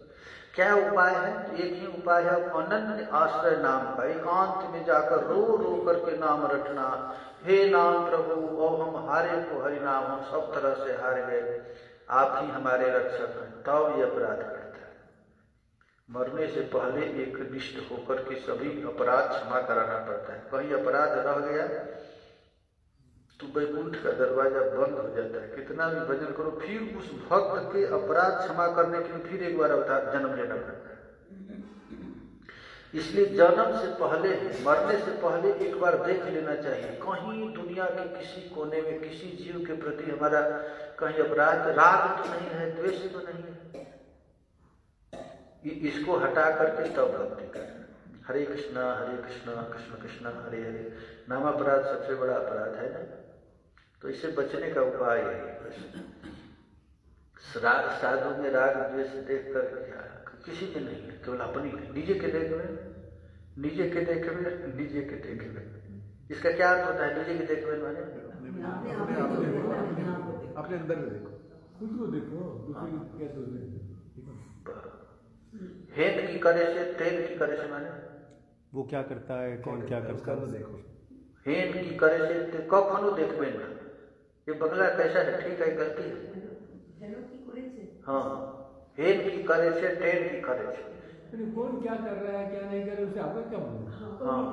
[SPEAKER 2] क्या उपाय है? एक ही उपाय है, अनन्य आश्रय नाम का। एकांत में जाकर रो रो करके नाम रटना, हे नाम प्रभु अब हम हारे को हरि नाम, हम सब तरह से हार गए, आप ही हमारे रक्षक हैं। तब ये अपराध करता है। मरने से पहले एक निष्ठ होकर के सभी अपराध क्षमा कराना पड़ता है। कहीं अपराध रह गया तो वैकुंठ का दरवाजा बंद हो जाता है। कितना भी भजन करो फिर उस भक्त के अपराध क्षमा करने के लिए फिर एक बार अवतार जन्म लेना पड़ता है। इसलिए जन्म से पहले, मरने से पहले एक बार देख लेना चाहिए कहीं दुनिया के किसी कोने में किसी जीव के प्रति हमारा कहीं अपराध, राग तो नहीं है, द्वेष तो नहीं है। इसको हटा करके तब भक्ति करना। हरे कृष्णा कृष्ण कृष्ण हरे हरे। नाम अपराध सबसे बड़ा अपराध है ना, तो इससे बचने का उपाय है। साधु में राग द्वेष देख कर किसी में नहीं है, केवल अपनी है। नीचे के देख रहे निजे के देखबे, निजे के देखबे, इसका क्या अर्थ होता है? निजे के देखबे माने
[SPEAKER 5] अपने अंदर में देखो,
[SPEAKER 4] खुद को देखो, दूसरे को क्या सोच रहे हैं।
[SPEAKER 2] हेन की करे से, तेन की करे से माने
[SPEAKER 1] वो क्या करता है, कौन क्या करता है,
[SPEAKER 5] देखो।
[SPEAKER 2] हेन की करे से कखनो देखबे ना। ये बंगला कैसा है, ठीक है गलती है? हाँ, हेन की करे से, टेन की करे से।
[SPEAKER 4] कौन क्या कर रहा है क्या नहीं कर रहा है उससे आपका क्या मतलब?
[SPEAKER 2] हाँ,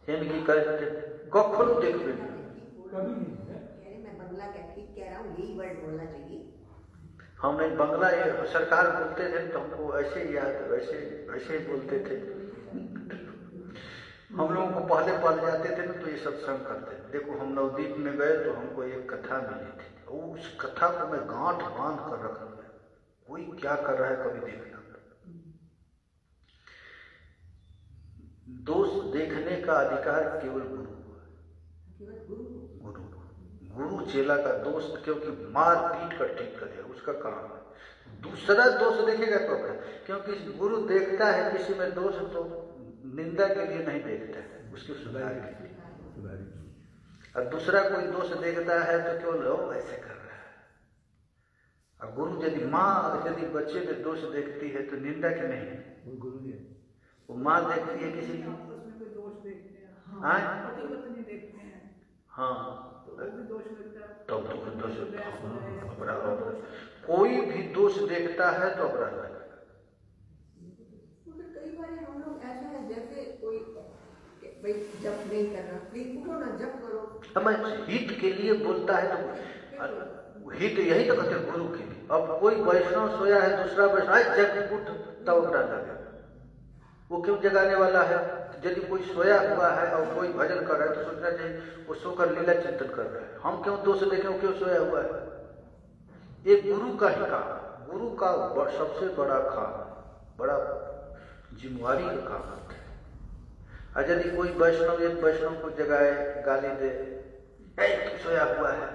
[SPEAKER 2] हेन की करे से कखनो देखबे ना,
[SPEAKER 4] कभी नहीं है।
[SPEAKER 3] मैं बंगला ठीक कह रहा हूँ, यही वर्ड बोलना चाहिए।
[SPEAKER 2] हम नहीं बंगला, ये सरकार बोलते थे तो हमको ऐसे ही याद, वैसे ऐसे ही बोलते थे। हम लोगों को पहले पढ़ जाते थे ना तो ये सत्संग करते थे। देखो हम नवदीप में गए तो हमको एक कथा मिली थी, उस कथा को मैं गांठ बांध कर रख लूंगा। कोई क्या कर रहा है कभी देखना। दोष देखने का अधिकार केवल गुरु, गुरु चेला का दोष, क्योंकि मार पीट कर ठीक करेगा, उसका काम है। दूसरा दोष देखेगा तो क्या? क्योंकि गुरु देखता है किसी में दोष तो निंदा के लिए नहीं देखता है, उसके सुधार के लिए। और दूसरा कोई दोष देखता है तो केवल वो ऐसे कर रहा है। और गुरु यदि माँ यदि बच्चे में दोष देखती है तो निंदा के नहीं है,
[SPEAKER 5] वो गुरु जी है।
[SPEAKER 2] वो माँ देखती है किसी की, हाँ तो दोष बराबर। कोई भी दोष देखता है तो अपराध है।
[SPEAKER 3] कई बार हम लोग ऐसा है जैसे कोई भाई जप नहीं कर रहा, प्लीज उठो ना जप करो।
[SPEAKER 2] मैं हित के लिए बोलता है तो हित यही तो कहते गुरु के लिए। अब कोई वैष्णव सोया है, दूसरा वैष्णव जग उठ तब अपराध लगे, वो क्यों जगाने वाला है? यदि कोई सोया हुआ है और कोई भजन कर रहा है तो सोचना चाहिए वो सोकर लीला चिंतन कर रहा है, हम क्यों दोष देखें वो क्यों सोया हुआ है? ये गुरु का ही काम, गुरु का सबसे बड़ा काम, बड़ा जिम्मेवारी का काम होता है। और यदि कोई वैष्णव एक वैष्णव को जगाए, गाली दे, तू सोया हुआ है,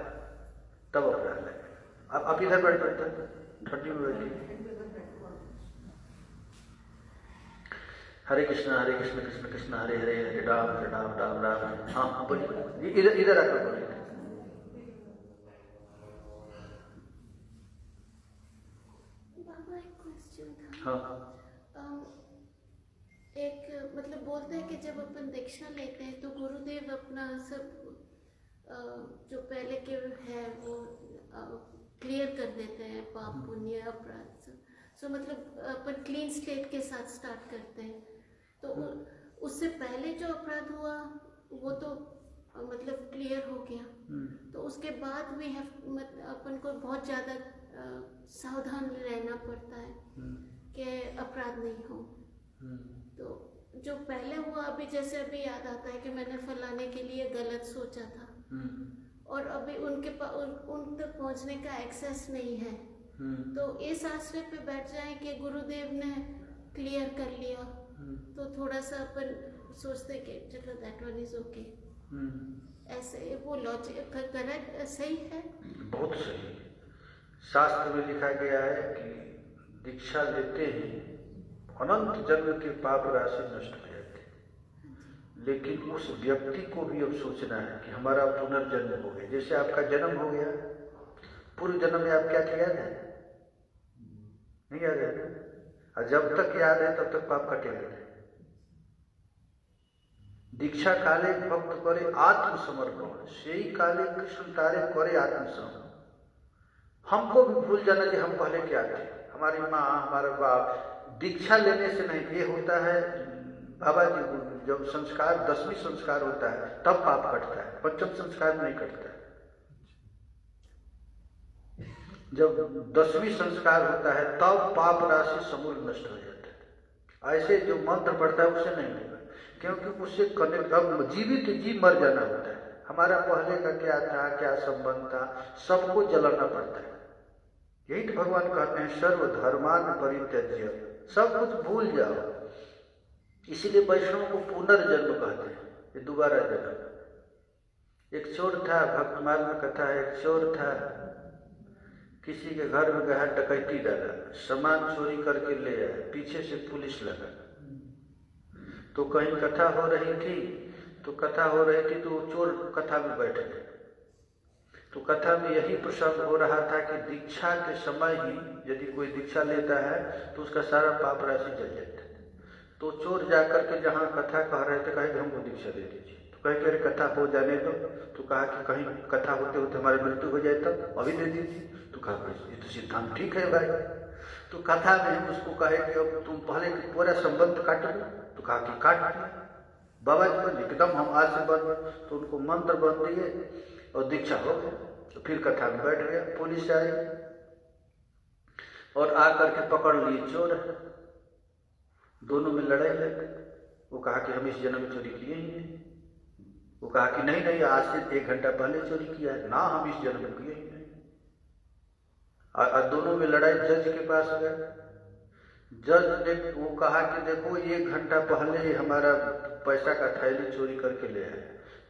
[SPEAKER 2] तब अपराध लगे। अब इधर बैठ बैठते ठंडी में बैठी। हरे कृष्ण कृष्ण कृष्ण हरे हरे, हरे राम राम राम। हाँ बोलिए, इधर आकर बोलिए।
[SPEAKER 6] बाबा एक क्वेश्चन था।
[SPEAKER 2] हाँ,
[SPEAKER 6] एक मतलब बोलते हैं कि जब अपन दीक्षा लेते हैं तो गुरुदेव अपना सब जो पहले के है वो क्लियर कर देते हैं, पाप पुण्य अपराध सब। सो मतलब अपन क्लीन स्लेट के साथ स्टार्ट करते हैं। तो उससे पहले जो अपराध हुआ वो तो मतलब क्लियर हो गया, तो उसके बाद भी अपन को बहुत ज़्यादा सावधान रहना पड़ता है कि अपराध नहीं हो। तो जो पहले हुआ, अभी जैसे अभी याद आता है कि मैंने फलाने के लिए गलत सोचा था और अभी उन तक पहुंचने का एक्सेस नहीं है, तो इस आश्रय पे बैठ जाए कि गुरुदेव ने क्लियर कर लिया, तो थोड़ा सा अपन सोचते कि चलो दैट वन इज ओके। ऐसे वो लॉजिक करेक्ट सही है?
[SPEAKER 2] बहुत सही। शास्त्र में लिखा गया है कि दीक्षा लेते ही अनंत जन्म के पाप राशि नष्ट हो जाती है। लेकिन उस व्यक्ति को भी अब सोचना है कि हमारा पुनर्जन्म हो गया। जैसे आपका जन्म हो गया, पूर्व जन्म में आप क्या किया है नहीं याद है, और जब तक याद है तब तक पाप कटे रहते। दीक्षा काले भक्त करे आत्मसमर्पण, से ही काले कृष्ण तारे करे आत्मसमर्पण। हमको भी भूल जाना कि हम पहले क्या थे, हमारी माँ हमारा बाप। दीक्षा लेने से नहीं, ये होता है बाबा जी जब संस्कार 10वीं संस्कार होता है तब पाप कटता है, 5म संस्कार नहीं कटता है। जब 10वीं संस्कार होता है तब पाप राशि समूल नष्ट हो जाता है। ऐसे जो मंत्र पढ़ता है उससे नहीं होगा, क्योंकि उससे कनेक्ट, अब जीवित जी मर जाना होता है। हमारा पहले का क्या था, क्या संबंध था, सबको जलाना पड़ता है। यही तो भगवान कहते हैं सर्व धर्मान परित्यज्य, सब कुछ भूल जाओ। इसीलिए वैष्णव को पुनर्जन्म कहते हैं, ये दोबारा जन्म। एक चोर था, भक्तमाल में कथा है, एक चोर था, किसी के घर में गया, डकैती डाला, सामान चोरी करके ले आया, पीछे से पुलिस लगा, तो कहीं कथा हो रही थी, तो कथा हो रही थी तो चोर कथा में बैठ गए। तो कथा में यही प्रसंग हो रहा था कि दीक्षा के समय ही यदि कोई दीक्षा लेता है तो उसका सारा पाप राशि जल जाता है। तो चोर जाकर के जहाँ कथा कह रहे थे, कहे कि हमको दीक्षा दे दीजिए। तो कहे कि अरे कथा हो जाने दो। तो कहा कि कहीं कथा होते होते हमारी मृत्यु हो जाए तब अभी दे दीजिए। तो कहा ये तो सिद्धांत ठीक है भाई। तो कथा में उसको कहे कि अब तुम पहले पूरा संबंध काट दो। तो कहा कि काट दिया बाबा जी बन एकदम, हम आज से बन। तो उनको मंत्र बन दिए और दीक्षा हो गई। तो फिर कथा में बैठ गया। पुलिस आई और आकर के पकड़ लिए चोर। दोनों में लड़ाई लग गई। वो कहा कि हम इस जन्म में चोरी किए ही नहीं। वो कहा कि नहीं नहीं, आज से 1 घंटा पहले चोरी किया है ना, हम इस जन्म में किए ही नहीं। और दोनों में लड़ाई जज के पास गए। जज ने वो कहा कि देखो 1 घंटा पहले हमारा पैसा का थैली चोरी करके ले आया।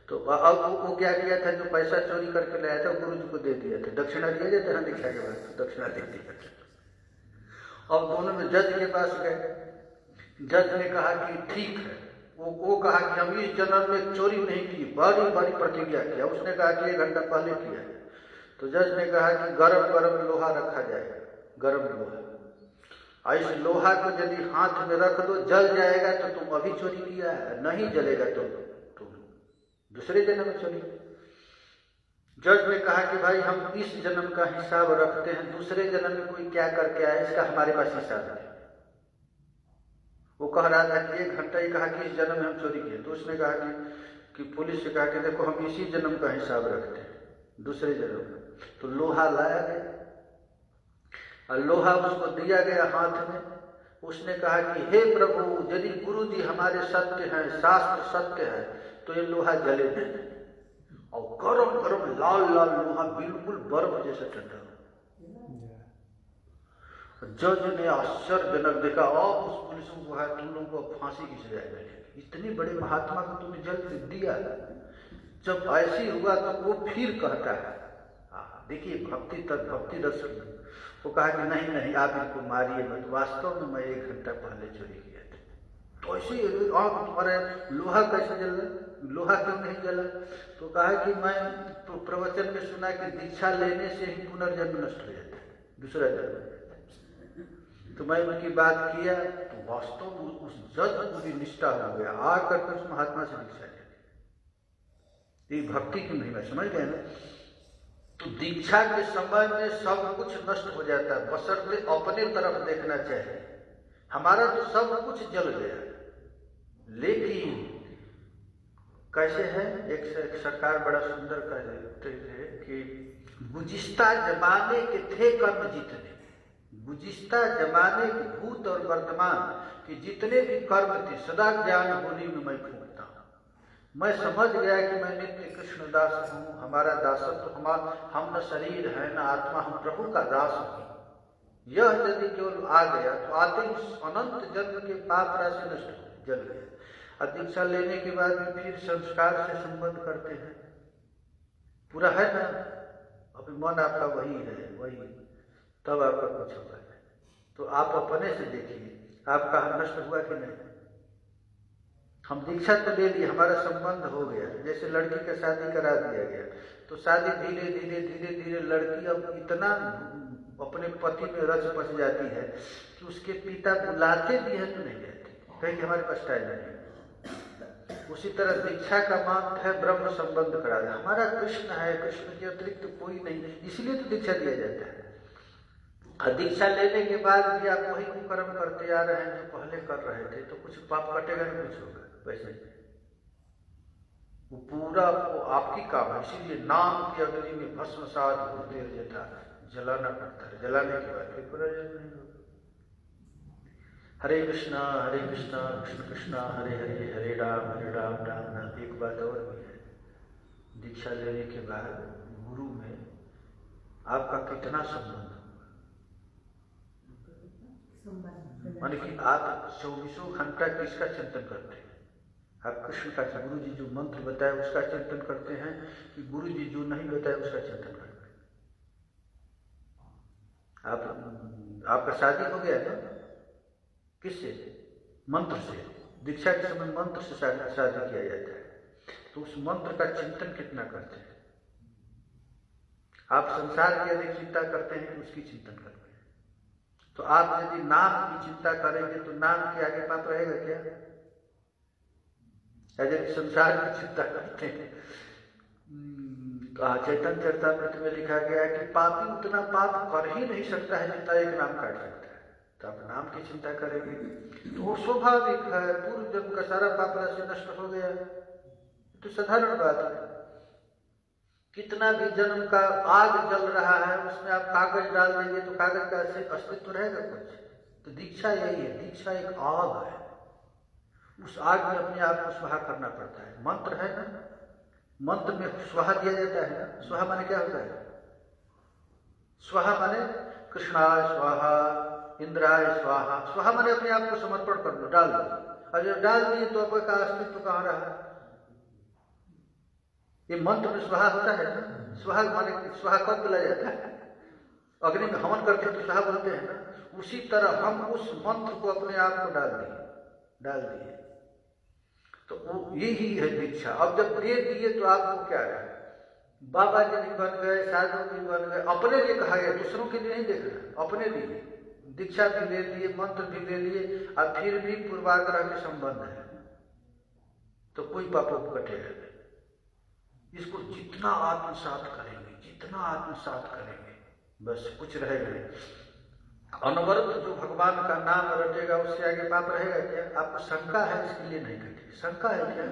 [SPEAKER 2] तो अब वो क्या किया था, जो पैसा चोरी करके ले आया था गुरु जी को दे दिया था। दक्षिणा दिया जाता है दीक्षा के बाद, तो दक्षिणा दे दिया था। अब दोनों में जज के पास गए। जज ने कहा कि ठीक है। वो कहा कि हम इस जन्म में चोरी नहीं की, बड़ी बड़ी प्रतिज्ञा किया। उसने कहा कि 1 घंटा पहले किया। तो जज ने कहा कि गरम गरम लोहा रखा जाएगा, गरम लोहा। इस लोहा को यदि हाथ में रख दो जल जाएगा तो तुम अभी चोरी किया है, नहीं जलेगा तो तुम दूसरे जन्म में चोरी। जज ने कहा कि भाई हम इस जन्म का हिसाब रखते हैं, दूसरे जन्म में कोई क्या करके आया इसका हमारे पास हिसाब है। वो कह रहा था कि 1 घंटा ही कहा कि इस जन्म में हम चोरी किए। तो उसने कहा कि पुलिस से कहा कि देखो हम इसी जन्म का हिसाब रखते हैं, दूसरे जन्म में। तो लोहा लाया गया और लोहा उसको दिया गया हाथ में। उसने कहा कि हे प्रभु, यदि गुरु जी हमारे सत्य हैं, शास्त्र सत्य है, तो ये लोहा जले नहीं। और गरम गरम लाल लाल लोहा बिल्कुल बर्फ जैसा ठंडा। जज ने आश्चर्यजनक देखा। और उस पुलिस को कहा तुम लोगों को फांसी की सजा मिलेगी, इतनी बड़े महात्मा को तुमने जल दिया। जब ऐसी हुआ तो वो फिर कहता है, देखिए भक्ति तक भक्ति रस की। वो कहा कि नहीं नहीं आप इनको मारिए मत, वास्तव में मैं 1 घंटा पहले चोरी किया था। तो ऐसे तुम्हारे लोहा कैसे जला, लोहा क्यों नहीं जला? तो कहा कि मैं प्रवचन में सुना कि दीक्षा लेने से ही पुनर्जन्म नष्ट हो जाता है, दूसरा जन्म। तो मैं उनकी बात किया तो वास्तव में उस जज पूरी निष्ठा हो गया, आकर के उस महात्मा से दीक्षा ले। ये भक्ति की महिमा समझ गए ना। तो दीक्षा के समय में सब कुछ नष्ट हो जाता है, बशर्ते अपने तरफ देखना चाहिए। हमारा तो सब कुछ जल गया। लेकिन कैसे है, एक सरकार बड़ा सुंदर कहते थे कि गुज़िश्ता जमाने के थे कर्म जितने, गुज़िश्ता जमाने के भूत और वर्तमान के जितने भी कर्म थे सदा ज्ञान होली में मैं फूंकता हूँ। मैं समझ गया कि मैं नित्य कृष्ण दास हूँ, हमारा दासत्व हम न शरीर है न आत्मा, हम प्रभु का दास हूँ। यह यदि केवल आ गया तो आते ही अनंत जन्म के पाप राशि नष्ट जल गया। और दीक्षा लेने के बाद भी फिर संस्कार से संबंध करते हैं, पूरा है ना, अभी मन आपका वही है वही, तब आपका कुछ होगा। तो आप अपने से देखिए आपका नष्ट हुआ कि नहीं। हम दीक्षा तो ले लिए, हमारा संबंध हो गया। जैसे लड़की का शादी करा दिया गया तो शादी धीरे धीरे धीरे धीरे लड़की अब इतना अपने पति में रच बस जाती है कि उसके पिता बुलाते भी हैं तो नहीं जाते, कहीं हमारे पास टाइम नहीं। उसी तरह दीक्षा का मार्ग है ब्रह्म संबंध करा दे। हमारा कृष्ण है, कृष्ण के अतिरिक्त तो कोई नहीं, इसलिए तो दीक्षा दिया जाता है। और दीक्षा लेने के बाद भी आप वही कुकर्म करते आ रहे हैं जो पहले कर रहे थे, तो कुछ पाप कटेगा नहीं, कुछ होगा वैसे। वो पूरा वो आपकी काम है, इसीलिए नाम की अग्नि में भस्मसात होते जता जलाना पड़ता है। जलाने के बाद फिर पुनर्जन्म नहीं होगा। हरे कृष्णा कृष्ण कृष्णा हरे हरे, हरे राम राम राम। एक बात और भी है, दीक्षा लेने के बाद गुरु में आपका कितना संबंध होगा, माने कि आप 24 घंटा किसका चिंतन करते हैं? आप कृष्ण का, गुरु जी जो मंत्र बताए उसका चिंतन करते हैं कि गुरु जी जो नहीं बताए उसका चिंतन करते हैं? आपका शादी हो गया ना, किससे? मंत्र से। दीक्षा के समय मंत्र से शादी किया जाता है, तो उस मंत्र का चिंतन कितना करते हैं? आप संसार की अधिक चिंता करते हैं कि उसकी चिंतन करते हैं? तो आप यदि नाम की चिंता करेंगे तो नाम के आगे पाप रहेगा क्या? यदि संसार की चिंता करते हैं, चैतन्य चरितामृत में लिखा गया है कि पापी उतना पाप कर ही नहीं सकता है जितना एक नाम काट सकता है। तो आप नाम की चिंता करेंगे तो वो स्वाभाविक है, पूर्व जन्म का सारा पाप राशि नष्ट हो गया, तो साधारण बात है। कितना भी जन्म का आग जल रहा है उसमें आप कागज डाल देंगे तो कागज का अस्तित्व रहेगा कुछ? तो दीक्षा यही है, दीक्षा एक आग है, उस आग में अपने आप को स्वाहा करना पड़ता है। मंत्र है ना, मंत्र में स्वाहा दिया जाता है ना। स्वाहा माने क्या होता है? स्वाहा माने कृष्णाय स्वाहा, इंद्राय स्वाहा। स्वाहा माने अपने आप को समर्पण कर दो, डाल दो। और जब डाल दिए तो आपका अस्तित्व कहाँ रहा? ये मंत्र में स्वाहा होता है ना। स्वाहा माने स्वाहा कब बोला जाता है? अग्नि में हवन करते तो स्वाहा बोलते हैं ना। उसी तरह हम उस मंत्र को अपने आप को डाल दिए तो वो यही है दीक्षा। अब जब दे दिए तो आपको क्या है? बाबा जी भी बन गए, साधु भी बन गए, अपने लिए कहा गया, दूसरों के लिए नहीं देखना, अपने लिए। दीक्षा भी ले लिए, मंत्र भी ले लिए, और फिर भी पूर्वाग्रह के संबंध है तो कोई पापों को कटेगा नहीं। इसको जितना आत्मसात करेंगे, जितना आत्मसात करेंगे, बस कुछ रहेगा नहीं। अनवरत जो भगवान का नाम रटेगा उससे आगे पाप रहेगा क्या? आपको शंका है इसके लिए नहीं कटेगी। शंका है क्या?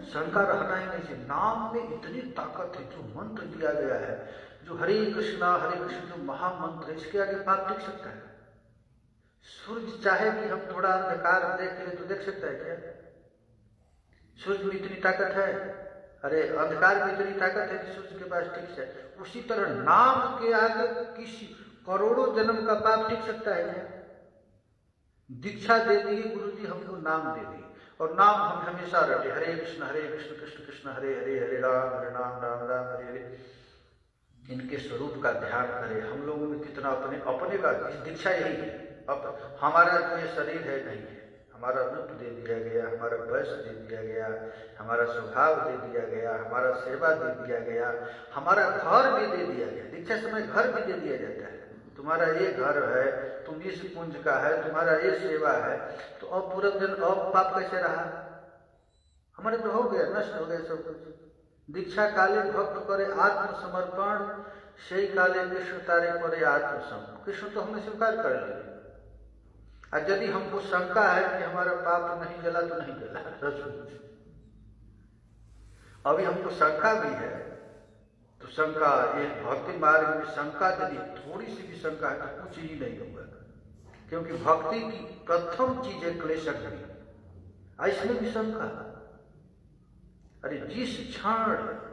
[SPEAKER 2] शंका रहना ही नहीं चाहिए। नाम में इतनी ताकत है, जो मंत्र दिया गया है, जो हरे कृष्ण जो महामंत्र है, इसके आगे पाप टिक सकता है? सूर्य चाहे कि हम थोड़ा अंधकार देख ले तो देख सकता है क्या? सूर्य में इतनी ताकत है, अरे अंधकार में इतनी ताकत है कि सूर्य के पास टिक जाए। उसी तरह नाम के आगे किसी करोड़ों जन्म का पाप टिक सकता है क्या? दीक्षा दे दी गुरु जी, हमको नाम दे दी, और नाम हम हमेशा रटे, हरे कृष्ण कृष्ण कृष्ण हरे हरे, हरे राम राम राम हरे हरे। इनके स्वरूप का ध्यान करें। हम लोगों में कितना अपने का दीक्षा यही है। अब हमारा जो ये शरीर है नहीं है, हमारा रूप दे दिया गया, हमारा वयस दे दिया गया, हमारा स्वभाव दे दिया गया, हमारा सेवा दे दिया गया, हमारा घर भी दे दिया गया। दीक्षा समय घर भी दे दिया जाता है, तुम्हारा ये घर है, तुम इस कुंज का है, तुम्हारा ये सेवा है। तो अब पूरा दिन अब पाप कैसे रहा? हमारे तो हो गया, नष्ट हो गया सब कुछ। दीक्षा काले भक्त करे आत्मसमर्पण, से काले कृष्ण तारे करे आत्मसम। कृष्ण तो हमने स्वीकार कर लिया। और यदि हमको शंका है कि हमारा पाप नहीं जला तो नहीं जला, अभी हमको शंका भी है तो शंका, ये भक्ति मार्ग में शंका यदि थोड़ी सी भी शंका है तो कुछ ही नहीं होगा। क्योंकि भक्ति की प्रथम चीज है क्लेशक भी, इसमें भी शंका। अरे जिस क्षण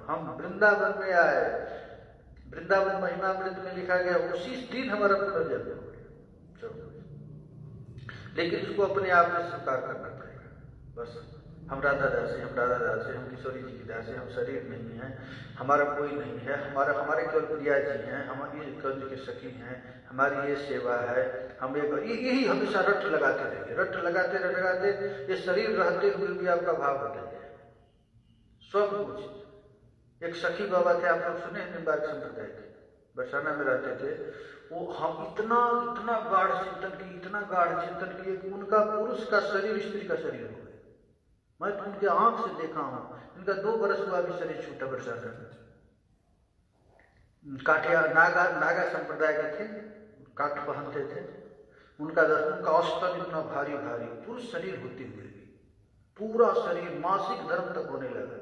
[SPEAKER 2] हम वृंदावन में आए, वृंदावन महिमामृत में लिखा गया, उसी दिन हमारा पुनर्जन्म हो गया। लेकिन उसको अपने आप में स्वीकार करना पड़ेगा। बस हम राधा दास हैं, हम राधा दास हैं, हम किशोरी जी की दास हैं, हम शरीर नहीं है, हमारा कोई नहीं है, हमारे केवल प्रिया जी हैं, हमारी कंज के सखी हैं, हमारी ये सेवा है। हम यही हमेशा रट लगाते रहेंगे, रट लगाते ये शरीर रहते हुए भी आपका भाव बदल जाए सब कुछ। एक सखी बाबा थे, आप लोग सुने हैं, निम्बार्क संप्रदाय के, बरसाना में रहते थे। वो हम इतना गाढ़ चिंतन किए कि उनका पुरुष का शरीर स्त्री का शरीर हो गया। मैं तो उनके आंख से देखा हूं, इनका 2 बरस हुआ भी शरीर छूटा। बरसाना काठिया नागा संप्रदाय के थे, काठ पहनते थे। उनका अस्तर इतना भारी पुरुष शरीर होते हुए भी पूरा शरीर मासिक धर्म तक होने लगा।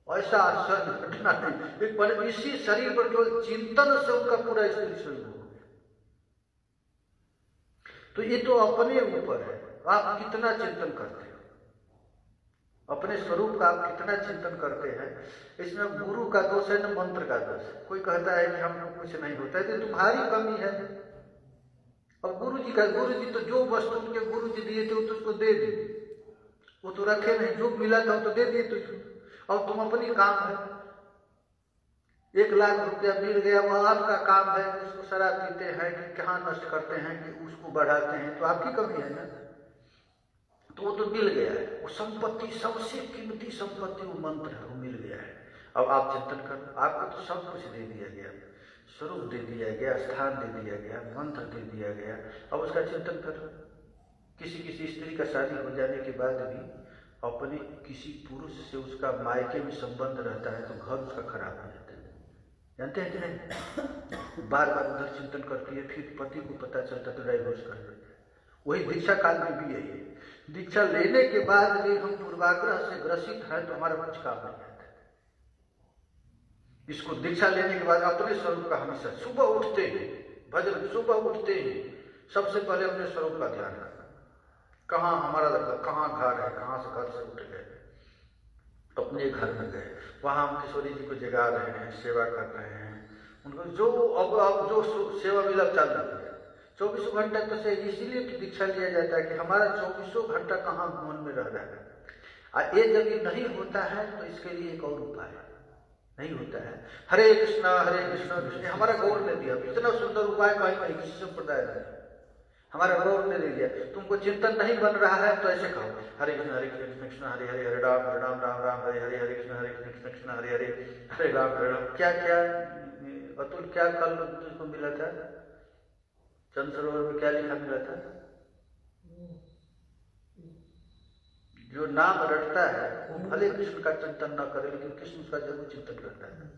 [SPEAKER 2] ऐसा आश्चर्य घटना नहीं, पर इसी शरीर पर केवल चिंतन से उनका पूरा स्त्री शरीर हो गया। तो ये तो अपने ऊपर है, आप कितना चिंतन करते हो, अपने स्वरूप का आप कितना चिंतन करते हैं। इसमें गुरु का दोष है न मंत्र का दोष। कोई कहता है कि हमको कुछ नहीं होता है, तो तुम्हारी कमी है। अब गुरु जी तो जो वस्तु उनके गुरु जी दिए थे वो तो उसको दे दी, वो तो रखे नहीं, जो मिला था वो तो दे दिए तुझको। और तुम अपनी काम है, 1 लाख रुपया मिल गया, वो आपका काम है कि उसको शराब पीते हैं कि कहाँ नष्ट करते हैं कि उसको बढ़ाते हैं, तो आपकी कमी है ना। तो वो तो मिल गया है, वो संपत्ति सबसे कीमती संपत्ति वो मंत्र है, वो मिल गया है। अब आप चिंतन करो, आपको तो सब कुछ दे दिया गया, स्वरूप दे दिया गया, स्थान दे दिया गया, मंत्र दे दिया गया। अब उसका चिंतन करो। किसी स्त्री का शादी हो जाने के बाद भी अपने किसी पुरुष से उसका मायके में संबंध रहता है तो घर उसका खराब हो जाता है, जानते हैं कि नहीं? बार बार उधर चिंतन करती है, फिर पति को पता चलता तो डाइवोर्स कर देते हैं। वही दीक्षा काल में भी यही है। दीक्षा लेने के बाद भी हम पूर्वाग्रह से ग्रसित हैं तो हमारा कुछ काम नहीं आता। इसको दीक्षा लेने के बाद अपने स्वरूप का हमेशा सुबह उठते ही भजन, सुबह उठते ही सबसे पहले अपने स्वरूप का ध्यान रखना। कहाँ हमारा कहाँ घर है, कहाँ से घर से उठ गए, अपने घर में गए, वहां हम किशोरी जी को जगा रहे हैं, सेवा कर रहे हैं, उनको जो अब जो सेवा मिला चालू कर 24 घंटा तो से इसीलिए तो दीक्षा लिया जाता है कि हमारा 24 घंटा कहाँ मन में रह रहा है। और ये जब ये नहीं होता है तो इसके लिए एक और उपाय नहीं होता है। हरे कृष्णा कृष्ण, हमारा गौर ने दिया इतना सुंदर उपाय, कहीं किसी संप्रदाय में हमारा गौर ने दे दिया। तुमको चिंतन नहीं बन रहा है तो ऐसे कहो, हरे कृष्ण कृष्ण हरे हरे, हरे राम राम राम हरे हरे, हरे कृष्ण कृष्ण हरे हरे, हरे राम राम। क्या क्या अतुल, क्या कल तुझको मिला था चंद सरोवर में, क्या लिखा मिला था? जो नाम रटता है वो भले कृष्ण का चिंतन न करे लेकिन कृष्ण उसका जरूर चिंतन करता है।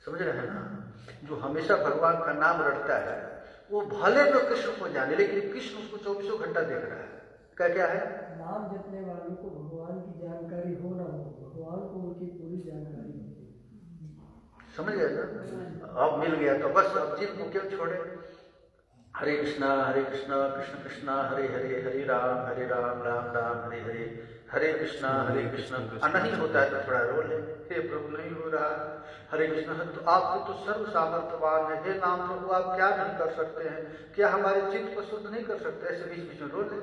[SPEAKER 2] समझ रहे हैं ना? जो हमेशा भगवान का नाम रटता है वो भले तो कृष्ण को जाने लेकिन कृष्ण उसको 24 घंटा देख रहा है। क्या है?
[SPEAKER 5] नाम जपने वालों को भगवान की जानकारी हो ना हो, भगवान को उनकी पूरी जानकारी होती है।
[SPEAKER 2] समझ गए ना? अब मिल गया तो बस अब जिनको क्यों छोड़े। हरे कृष्णा कृष्ण कृष्ण हरे हरे, हरे राम राम राम हरे हरे, हरे कृष्णा कृष्ण। नहीं होता है तो थोड़ा रो ले, हे प्रभु नहीं हो रहा। हरे कृष्ण तो आप तो सर्व सामर्थ्यवान है, हे नाम प्रभु आप क्या नहीं कर सकते हैं, क्या हमारे चित्त को शुद्ध नहीं कर सकते? ऐसे बीच बीच में रो ले,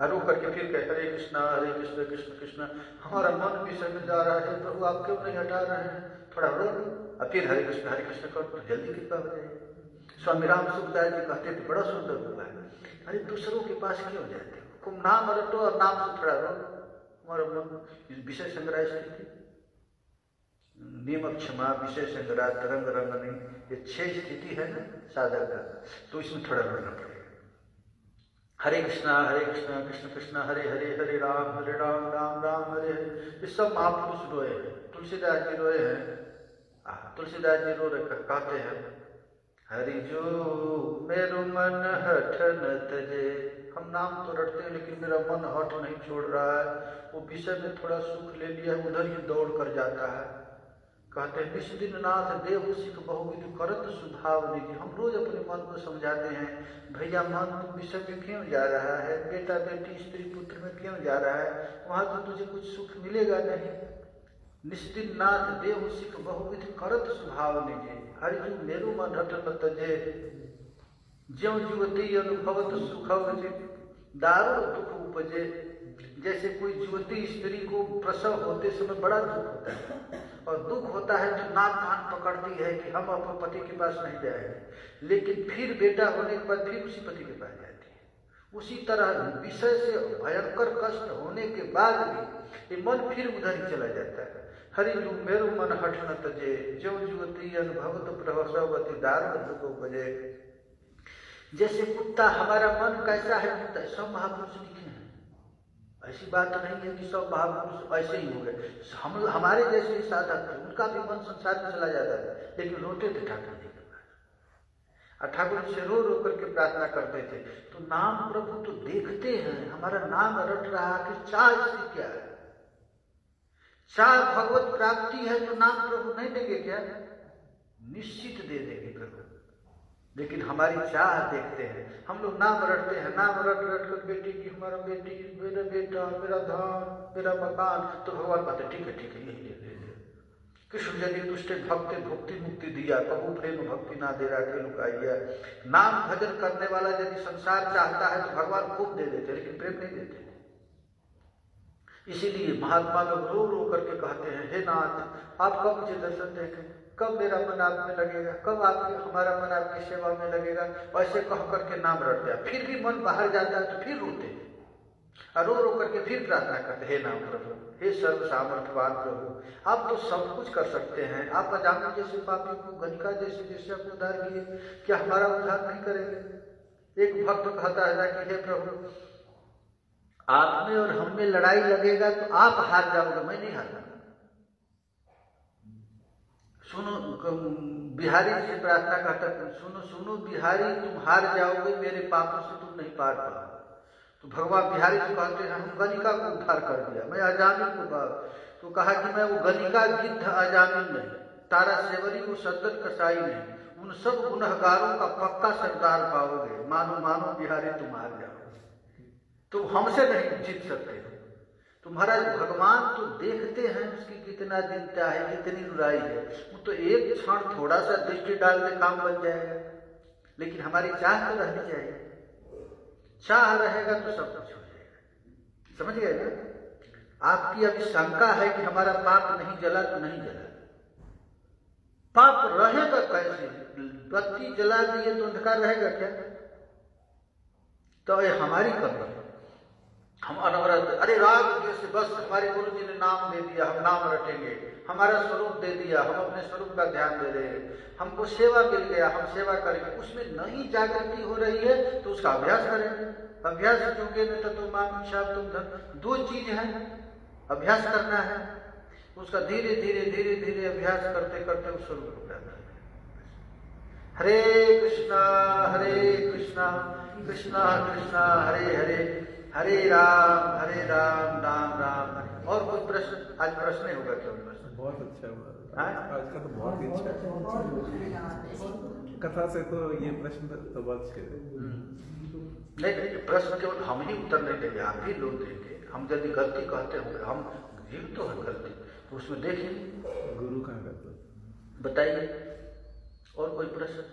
[SPEAKER 2] रो करके फिर कहे हरे कृष्ण कृष्ण कृष्ण, हमारा मन विषय में जा रहा है प्रभु आप क्यों नहीं हटा रहे हैं, थोड़ा रो लो। और फिर हरे कृष्ण करो तो जल्दी कृपा हो जाएगी। स्वामी राम सुखदास जी कहते थे बड़ा सुंदर हुआ है, अरे दूसरों के पास क्यों जाते हो, तुम नाम रटो और नाम से थोड़ा रो। हमारा मन विषय संग्रह स्थिति, नियम क्षमा, विषय संग्रह, तरंग रंगनी, ये 6 स्थिति है ना साधक का, तो इसमें थोड़ा रोना पड़ेगा। हरे कृष्णा कृष्ण कृष्ण हरे हरे, हरे राम राम राम हरे हरे। ये सब महापुरुष रोए हैं, तुलसीदास जी रोए हैं। तुलसीदास जी रो रहे कहते हैं हरि जो मेरो मन हठ न तजे। हम नाम तो रटते हैं लेकिन मेरा मन हठ नहीं छोड़ रहा है, वो विषय में थोड़ा सुख ले लिया उधर ही दौड़ कर जाता है। कहते हैं निष्दिन नाथ देव सिख बहुविध करत सुधाव निधि। हम रोज अपने मन को समझाते हैं भैया मन विषय में क्यों जा रहा है, बेटा बेटी स्त्री पुत्र में क्यों जा रहा है, वहां तो तुझे कुछ सुख मिलेगा नहीं। निष्दिन नाथ देव सिख बहुविध करत सुभाव निधि, हरिजु मेरु मन हठ न तजे। ज्यों युवती अनुभवत सुखव दारुण दुख उपजे। जैसे कोई युवती स्त्री को प्रसव होते समय बड़ा दुख होता है और दुख होता है तो नाक कान पकड़ती है कि हम अपने पति के पास नहीं जाएंगे, लेकिन फिर बेटा होने के बाद फिर उसी पति के पास जाती है। उसी तरह विषय से भयंकर कष्ट होने के बाद भी ये मन फिर उधर ही चला जाता है। हरिजु मेरु मन हठ न तजे, ज्यों युवती अनुभवत प्रसववती दारुण दुख उपजे। जैसे कुत्ता, हमारा मन कैसा है कुत्ता, सब महापुरुष लिखे हैं, ऐसी बात नहीं है कि सब महापुरुष ऐसे ही हो गए। हम हमारे जैसे ही साधक थे, उनका भी मन संसार में चला जाता था लेकिन रोते थे ठाकुर जी के पास और ठाकुर जी से रो रो करके प्रार्थना करते थे। तो नाम प्रभु तो देखते हैं, हमारा नाम रट रहा कि चाह इससे क्या है, चाह भगवत प्राप्ति है तो नाम प्रभु नहीं देंगे क्या? निश्चित दे देंगे प्रभु, लेकिन हमारी चाह देखते हैं। हम लोग नाम रटते हैं, नाम रट रट कर बेटी की, हमारा बेटी, मेरा बेटा, मेरा धान, मेरा मकान, तो भगवान कहते ठीक है यही ले ले। कृष्ण जनि दुष्टे भक्त भुक्ति मुक्ति दिया, कबू प्रेम भक्ति ना दे रहा लुकाइया। नाम भजन करने वाला यदि संसार चाहता है तो भगवान खूब दे देते लेकिन प्रेम नहीं देते। इसीलिए महात्मा लोग रो रो करके कहते हैं हे नाथ आप कब मुझे दर्शन देंगे, कब मेरा मन आप में लगेगा, कब आपके हमारा मन आपकी सेवा में लगेगा। ऐसे कह करके नाम रटते हैं, फिर भी मन बाहर जाता है तो फिर रोते हैं। और रो रो करके फिर प्रार्थना करते, हे नाम प्रभु, हे सर्व सामर्थ्यवान प्रभु, आप तो सब कुछ कर सकते हैं। आप अजामिल जैसे पापी को, गणिका जैसे वेश्या को उद्धार किए, क्या हमारा उद्धार नहीं करेंगे? एक भक्त कहता है कि हे प्रभु, आप में और हम में लड़ाई लगेगा तो आप हार जाओगे, मैं नहीं हारूंगा। सुनो, बिहारी से प्रार्थना करता, सुनो सुनो बिहारी, तुम हार जाओगे, मेरे पापों से तुम नहीं पार पाओगे। तो भगवान बिहारी से कहते हैं, हम गणिका को उद्धार कर दिया, मैं अजामिल को तो कहा कि मैं वो गणिका, गिद्ध, अजामिल नहीं, तारा सेवरी को सद्दन कसाई नहीं, उन सब गुनहगारों का पक्का सरदार पाओगे। मानो मानो बिहारी, तुम हार जाओगे, तुम हमसे नहीं जीत सकते। तुम्हारा भगवान तो देखते हैं उसकी कितना दीनता है, कितनी रुराई है। वो तो एक क्षण थोड़ा सा दृष्टि डाल दे काम बन जाएगा, लेकिन हमारी चाह तो रहनी चाहिए। चाह रहेगा तो सब कुछ हो जाएगा। समझ गए ना? आपकी अभी शंका है कि हमारा पाप नहीं जला तो नहीं जला, पाप रहेगा कैसे? बत्ती जला दिए तो अंधकार रहेगा क्या? तो ये हमारी कमी है। हम अनवरत, अरे राग जैसे बस हमारे गुरु जी ने नाम दे दिया, हम नाम रटेंगे, हमारा स्वरूप दे दिया, हम अपने स्वरूप का ध्यान दे रहे हैं, हमको सेवा मिल गया, हम सेवा करेंगे। उसमें नहीं जागृति हो रही है तो उसका अभ्यास करेंगे। अभ्यास जोगे में तो मान शाम तुम धन, दो चीज है, अभ्यास करना है, उसका धीरे धीरे धीरे धीरे अभ्यास करते करते उस स्वरूप को प्राप्त करें। हरे कृष्णा कृष्णा कृष्णा हरे हरे, हरे राम राम राम हरे। और कोई प्रश्न? आज प्रश्न होगा क्या? प्रश्न बहुत अच्छा हुआ आज का, तो बहुत ही अच्छा कथा से, तो ये प्रश्न तो बहुत अच्छे थे। नहीं, प्रश्न केवल हम ही उत्तर नहीं देंगे, आप भी लोग देंगे। हम यदि गलती कहते होंगे, हम जीव तो है गलती, तो उसमें देखिए गुरु का गलती बताइए। और कोई प्रश्न?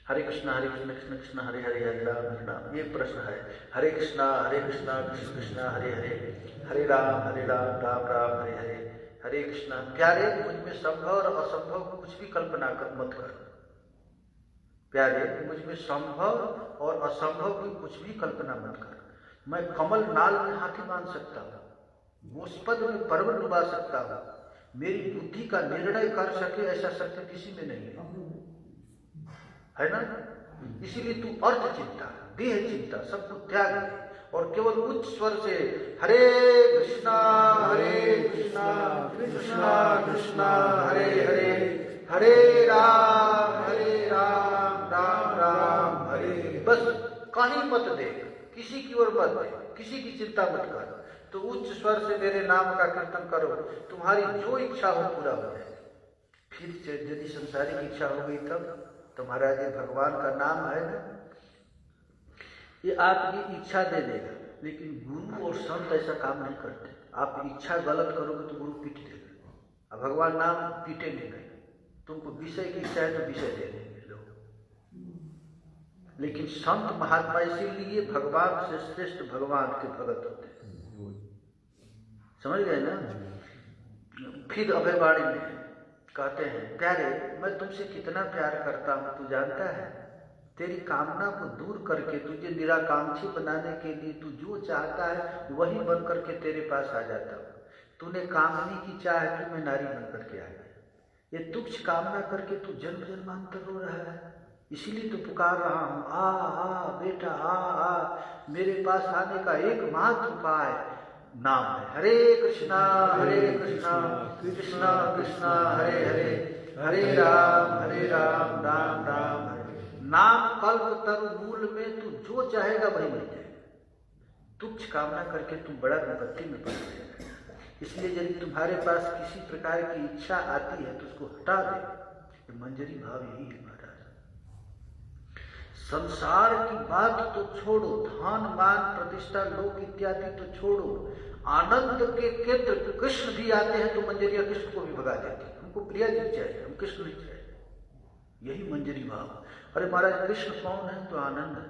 [SPEAKER 2] हरे कृष्णा कृष्ण कृष्ण हरे हरे, हरे राम। ये प्रश्न है। हरे कृष्णा कृष्ण कृष्ण हरे हरे, हरे राम राम राम हरे हरे, हरे कृष्णा। प्यारे, मुझ में संभव और असंभव कुछ भी कल्पना मत कर। प्यारे, मुझ में संभव और असंभव की कुछ भी कल्पना मत कर। मैं कमल नाल में हाथी बांध सकता हूँ, गोस्पद में पर्वत डुबा सकता हूँ, मेरी बुद्धि का निर्णय कर सके ऐसा शक्ति किसी में नहीं है ना? इसीलिए तू अर्थ चिंता, देह चिंता सबको त्याग दे और केवल उच्च स्वर से हरे कृष्णा कृष्णा कृष्णा हरे हरे, हरे राम राम राम हरे। बस कहीं मत देख, किसी की ओर मत देख, किसी की चिंता मत कर। तो उच्च स्वर से मेरे नाम का कीर्तन करो, तुम्हारी जो इच्छा हो पूरा हो जाए। फिर यदि संसारिक इच्छा हो गई तब तो महाराज ये भगवान का नाम है ना, ये आपकी इच्छा दे देगा। लेकिन गुरु और संत ऐसा काम नहीं करते। आप इच्छा गलत करोगे तो गुरु पीट देगा, अब भगवान नाम पीटेंगे नहीं। तुमको विषय की इच्छा है तो विषय दे देंगे लोग। लेकिन संत महात्मा इसीलिए भगवान से श्रेष्ठ भगवान के भगत होते हैं। समझ गए ना? फिर अभयवाणी में कहते हैं, प्यारे मैं तुमसे कितना प्यार करता हूं तू जानता है। तेरी कामना को दूर करके तुझे निराकांक्षी बनाने के लिए तू जो चाहता है वही बन करके तेरे पास आ जाता हूँ। तूने कामनी की चाह की, मैं नारी बन करके आ गया। ये तुच्छ कामना करके तू जन्म जन्मांतर रो रहा है, इसीलिए तो पुकार रहा हूँ, आ बेटा आ। मेरे पास आने का एकमात्र उपाय नाम है। हरे कृष्णा कृष्णा कृष्णा हरे हरे, हरे राम राम राम हरे। नाम कल्प तरु मूल में तू जो चाहेगा वही मिल जाएगा। तुच्छ कामना करके तुम बड़ा विपत्ति में पड़ जाएगा। इसलिए यदि तुम्हारे पास किसी प्रकार की इच्छा आती है तो उसको हटा दे। ये मंजरी भाव यही है महाराज। संसार की बात तो छोड़ो, धन मान प्रतिष्ठा लोक इत्यादि तो छोड़ो, आनंद के केंद्र कृष्ण भी आते हैं तो मंजरिया कृष्ण को भी भगा देती है। हमको प्रिया जी चाहिए, हम कृष्ण नहीं चाहिए। यही मंजरी भाव। अरे महाराज कृष्ण कौन है? तो आनंद है।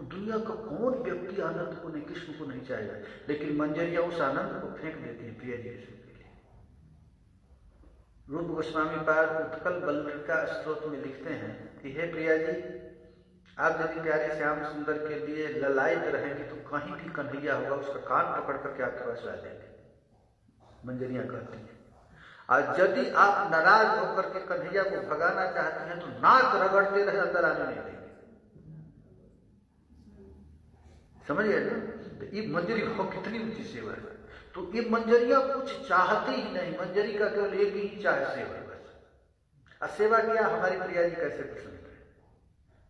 [SPEAKER 2] दुनिया का कौन व्यक्ति आनंद को नहीं, कृष्ण को नहीं चाहेगा, लेकिन मंजरिया उस आनंद को फेंक देती है प्रिया जी कृष्ण के लिए। रूप गोस्वामी पाद उत्कल बल्लिका स्त्रोत में लिखते हैं कि हे प्रिया जी, आप यदि प्यारे श्याम सुंदर के लिए ललायत रहेंगे तो कहीं भी कन्हैया होगा उसका कान पकड़ करके आपके पास ला देंगे, मंजरियां कहती हैं। और यदि आप नाराज होकर के कन्हैया को भगाना चाहते हैं तो नाक रगड़ते रहे, अंदर आने नहीं देंगे। समझिए ना, तो ये मंजरी को कितनी ऊंची सेवा है। तो ये मंजरियां कुछ चाहते ही नहीं, मंजरी का केवल एक ही चाहे सेवा बस। और सेवा किया हमारी प्रिया जी कैसे पसंद है।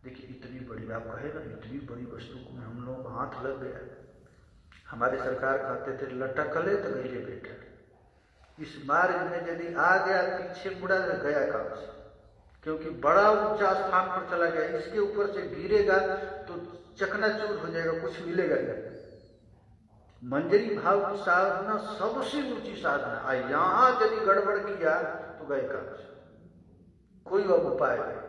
[SPEAKER 2] देखिए इतनी बड़ी, आप कहे ना इतनी बड़ी वस्तु को हम लोगों को हाथ लग गया। हमारे सरकार कहते थे लटकले तो गईले बेटा, इस मार्ग में यदि आ गया पीछे मुड़ा तो गया काम से, क्योंकि बड़ा ऊंचा स्थान पर चला गया। इसके ऊपर से गिरेगा तो चकनाचूर हो जाएगा, कुछ मिलेगा नहीं। मंजरी भाव की साधना सबसे ऊंची साधना, और यहां यदि गड़बड़ किया तो गए काम से, कोई अब उपाय नहीं।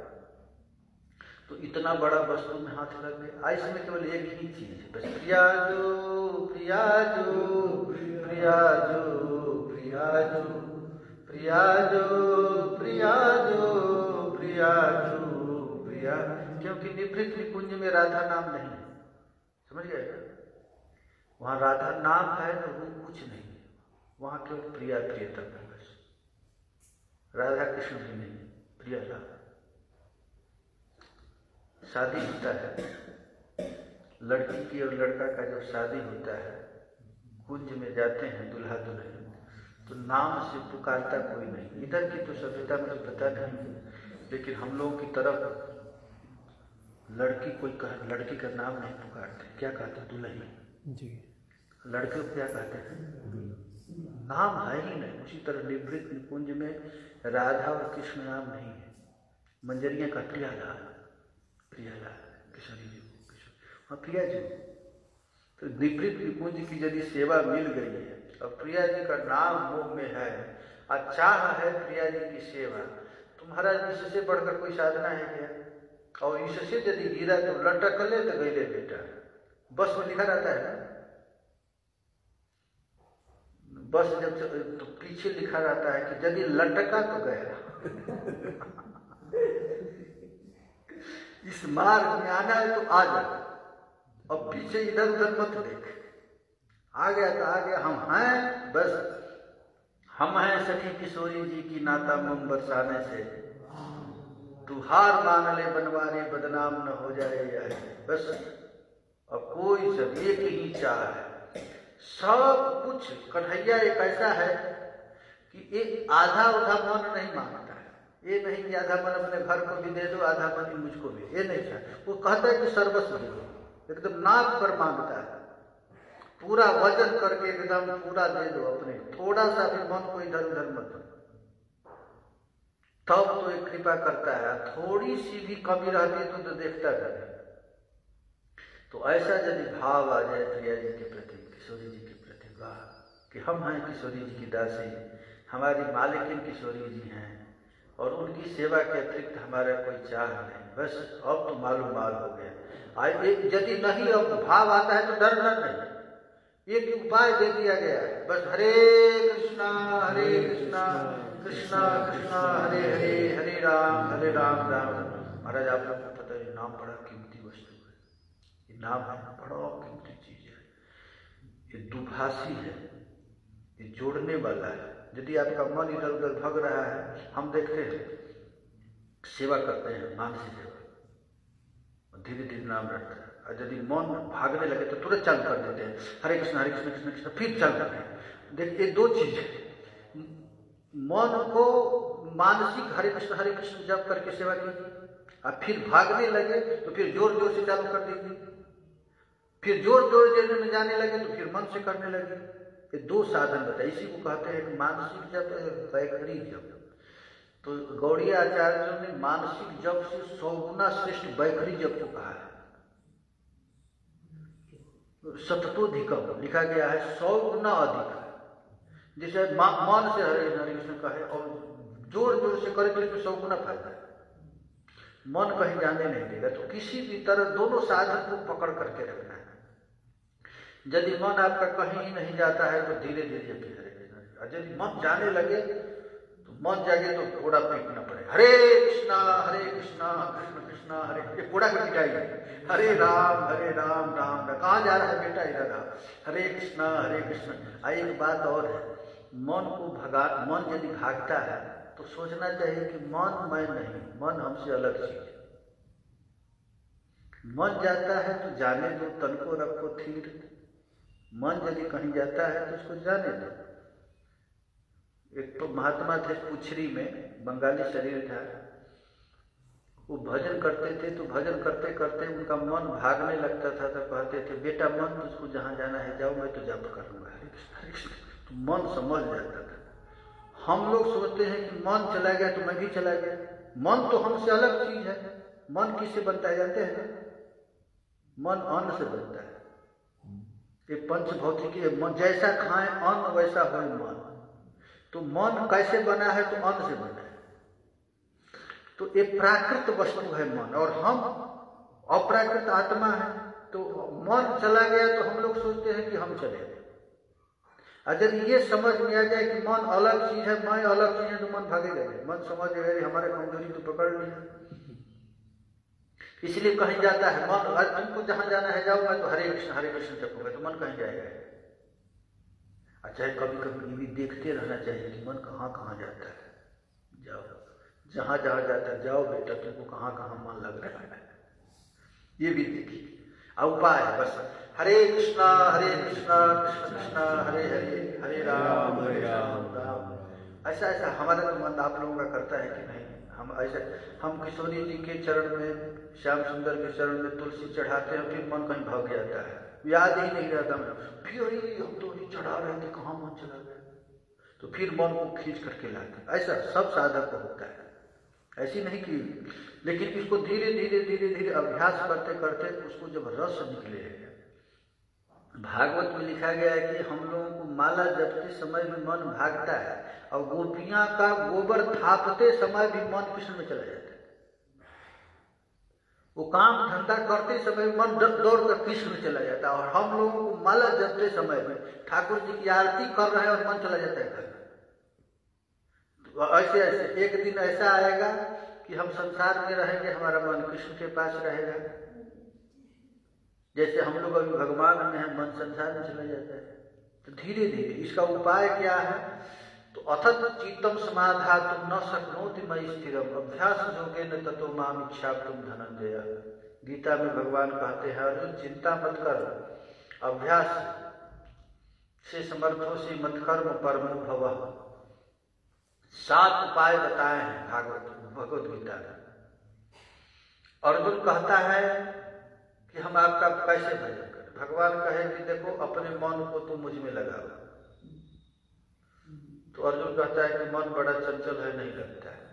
[SPEAKER 2] तो इतना बड़ा वस्तु में हाथ लग गए। इसमें केवल एक ही चीज है बस, प्रियाजो प्रियाजो प्रियाजो प्रियाजो प्रियाजो प्रियाजो प्रियाजो प्रिया, क्योंकि निभृत निकुंज में राधा नाम नहीं है। समझ गए? वहां राधा नाम है तो वो कुछ नहीं है, वहां केवल प्रिया प्रियतम है बस। राधा कृष्ण भी नहीं, प्रिया राधा। शादी होता है, लड़की की और लड़का का जब शादी होता है, कुंज में जाते हैं दुल्हा दुल्हन, तो नाम से पुकारता कोई नहीं। इधर की तो सभ्यता मुझे पता नहीं, लेकिन हम लोगों की तरफ लड़की लड़की का नाम नहीं पुकारते। क्या कहते हैं? दुल्हन जी। लड़के को क्या कहते हैं? नाम है ही नहीं। उसी तरह निवृत्त निकुंज में राधा और कृष्ण नाम नहीं है। मंजरियां का प्रियालाल किशोरी जी, हाँ प्रिया जी। तो निवृत्त निकुंज की यदि सेवा मिल गई है और प्रिया जी का नाम मुंह में है, अच्छा है प्रिया जी की सेवा, तो महाराज इससे बढ़कर कोई साधना है क्या? और इससे यदि गिरा तो लटकले तो गईले बेटा। बस में लिखा रहता है ना, बस जब तो पीछे लिखा रहता है कि यदि लटका तो गया। इस मार्ग में आना है तो आ जा, अब पीछे इधर उधर मत देख। आ गया तो आ गया, हम हैं बस। हम हैं सखी किशोरी जी की नाता मोम बरसाने से, तू हार मान ले बनवारे बदनाम न हो जाए यार बस। अब कोई सब एक ही चाह है, सब कुछ। कन्हैया एक ऐसा है कि एक आधा उधा मन नहीं मांगता है। ये नहीं कि आधा मन अपने घर को भी दे दो, आधा मन मुझको भी, ये नहीं चाहता। वो कहता है कि सर्वस्व दे दो, एकदम नाक पर मांगता है। पूरा वजन करके एकदम पूरा दे दो अपने, थोड़ा सा भी मन को इधर उधर मत दो, तब तो एक कृपा करता है। थोड़ी सी भी कमी रहती है तो देखता है। तो ऐसा यदि भाव आ जाए प्रिया जी के प्रति, किशोरी जी के प्रति, वाह कि हम हैं किशोरी जी की दासी, हमारी मालिकिन किशोरी जी हैं, और उनकी सेवा के अतिरिक्त हमारा कोई चाह नहीं। बस अब तो मालूम माल हो गया। यदि नहीं अब भाव आता है तो डरना नहीं, एक उपाय दे दिया गया है बस। हरे कृष्णा कृष्णा कृष्णा हरे हरे, हरे राम राम राम। महाराज आप लोग को पता है नाम बड़ा कीमती वस्तु है, ये नाम है बड़ा कीमती चीज है। ये दुभाषी है, ये जोड़ने वाला है। यदि आपका मन इधर उधर भग रहा है, हम देखते हैं सेवा करते हैं मानसिक सेवा, धीरे धीरे नाम रखते हैं, और यदि मन भागने लगे तो तुरंत चालू कर देते हैं हरे कृष्ण कृष्ण कृष्ण, फिर चालू करते हैं। देखिए दो चीज है, मन को मानसिक हरे कृष्ण जप करके सेवा कीजिए, और फिर भागने लगे तो फिर जोर जोर से चालू कर दीजिए, फिर जोर जोर देने में जाने लगे तो फिर मन से करने लगे। ये दो साधन बताए, इसी को कहते हैं एक मानसिक जप, एक वैखरी जप। तो गौड़ीय आचार्यों ने मानसिक जप से 100 गुना श्रेष्ठ वैखरी जप को कहा है। सततोधिकम लिखा गया है, 100 गुना अधिक है। जैसे मन से हरे कृष्ण कहे और जोर जोर से करे तो इसमें 100 गुना फायदा है। मन कहीं जाने नहीं देगा। तो किसी भी तरह दोनों साधन को पकड़ करके रखना है। यदि मन आपका कहीं नहीं जाता है तो धीरे धीरे जपिए हरे कृष्ण, और यदि मन जाने लगे तो मन जागे तो घोड़ा पीटना पड़े, हरे कृष्णा कृष्ण कृष्णा हरे, ये घोड़ा की पिटाई है। हरे राम राम राम। कहाँ जा रहा है बेटा, इधर आ, हरे कृष्णा कृष्ण। एक बात और है, मन यदि भागता है तो सोचना चाहिए कि मन मैं नहीं, मन हमसे अलग चीज है। मन जाता है तो जाने दो, तन को रखो थीर। मन यदि कहीं जाता है तो उसको जाने दो। एक तो महात्मा थे पुछरी में, बंगाली शरीर था, वो भजन करते थे, तो भजन करते करते उनका मन भागने लगता था, तो कहते थे बेटा मन तुझको जहाँ जाना है जाओ, मैं तो जप करूँगा हरे कृष्ण। तो मन समझ जाता था। हम लोग सोचते हैं कि मन चला गया तो मैं भी चला गया। मन तो हमसे अलग चीज है। मन किससे बनता है जानते हैं? मन अन्न से बनता है। ये पंच भौतिकी है। मन जैसा खाएं अन्न वैसा हो मन। तो मन कैसे बना है? तो अन्न से बना है। तो ये प्राकृत वस्तु है मन, और हम अप्राकृत आत्मा है। तो मन चला गया तो हम लोग सोचते हैं कि हम चले गए। अगर ये समझ में आ जाए कि मन अलग चीज है, मैं अलग चीज है, तो मन भागेगा। मन समझ गए हमारे कमजोरी तो पकड़ लिया। इसलिए कहीं जाता है मन, तुमको जहां जाना है जाओ, मैं तो हरे कृष्ण जपूंगा, तो मन कहीं जाएगा। अच्छा, कभी कभी ये भी देखते रहना चाहिए कि मन कहाँ कहाँ जाता है। जाओ जहां जहां जाता है, जाओ बेटा, तुमको कहाँ कहाँ मन लग रहा है, ये भी देखिए। उपाय है बस, हरे कृष्णा कृष्ण कृष्ण हरे हरे, हरे राम राम। ऐसा ऐसा हमारा तो मन आप लोगों का करता है कि नहीं? हम ऐसा, हम किशोरी जी के चरण में, श्याम सुंदर के चरण में तुलसी चढ़ाते हैं, फिर मन कहीं भाग जाता है, याद ही नहीं रहता। फिर हम तो ही चढ़ा रहे थे, कहाँ मन चला गया? तो फिर मन को खींच करके लाते। ऐसा सब साधक को होता है, ऐसी नहीं कि, लेकिन इसको धीरे धीरे धीरे धीरे अभ्यास करते करते उसको जब रस निकले। भागवत में लिखा गया है कि हम लोगों को माला जपते समय भी मन भागता है, और गोपियां का गोबर थापते समय भी मन कृष्ण में चला जाता है। वो काम धंधा करते समय मन दौड़ कर कृष्ण में चला जाता है, और हम लोगों को माला जपते समय में ठाकुर जी की आरती कर रहे हैं और मन चला जाता है घर। तो ऐसे ऐसे एक दिन ऐसा आएगा कि हम संसार में रहेंगे, हमारा मन कृष्ण के पास रहेगा। जैसे हम लोग अभी भगवान में हैं, मन संसार में चला जाता है। तो धीरे धीरे इसका उपाय क्या है? तो अथत चित्तम समाधातुम न शक्नोति मयि स्थिरम अभ्यास योगेन ततो माम इच्छाप्तुम धनंजय। गीता में भगवान कहते हैं, अर्जुन चिंता मत कर, अभ्यास से समर्थो से मत कर्म परमो भवः। 7 उपाय बताए हैं भगवत गीता में। अर्जुन कहता है कि हम आपका कैसे भजन करें? भगवान कहे कि देखो अपने मन को तुम मुझ में लगाओ। तो अर्जुन कहता है कि मन बड़ा चंचल है, नहीं लगता है।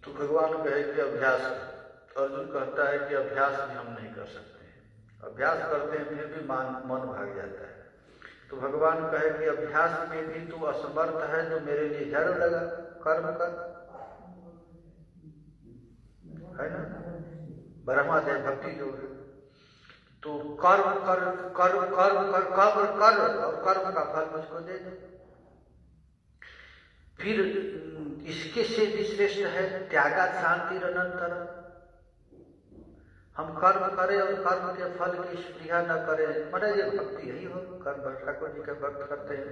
[SPEAKER 2] तो भगवान कहे कि अभ्यास करो। तो अर्जुन कहता है कि अभ्यास भी हम नहीं कर सकते। अभ्यास करते हैं फिर भी मन भाग जाता है। तो भगवान कहे कि अभ्यास में भी तू असमर्थ है, जो मेरे लिए जड़ लगा, कर्म कर, है ना? ब्रह्मादेव भक्ति जो है, तो कर्म कर कर्म कर्म कर कर्म कर, और कर्म का फल मुझको दे दो। फिर इसके से भी श्रेष्ठ है त्यागा शांति अनंतर। हम कर्म करें और कर्म के फल की स्पृहा न करें, मतलब ये भक्ति यही हो। कर्म ठाकुर जी का भक्त करते हैं,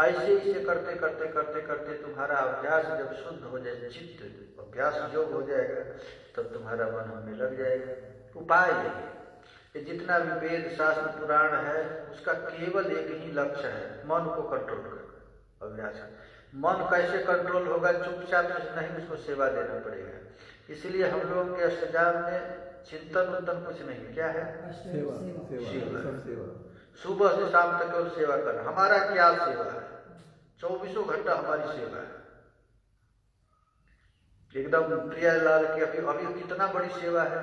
[SPEAKER 2] ऐसे इसे करते करते करते करते तुम्हारा अभ्यास जब शुद्ध हो जाए, चित्त अभ्यास योग हो जाएगा, तब तुम्हारा मन होने लग जाएगा। उपाय यही, ये जितना भी वेद शास्त्र पुराण है उसका केवल एक ही लक्ष्य है, मन को कंट्रोल करना। अभ्यास मन कैसे कंट्रोल होगा? चुपचाप नहीं, उसको सेवा देना पड़ेगा। इसलिए हम लोगों के अष्टजाम में चिंतन उन्तन कुछ नहीं, क्या है? सेवा। सुबह से शाम तक केवल सेवा करना। हमारा क्या सेवा है? 24 घंटा हमारी सेवा है। एकदम प्रियालाल की अभी कितना बड़ी सेवा है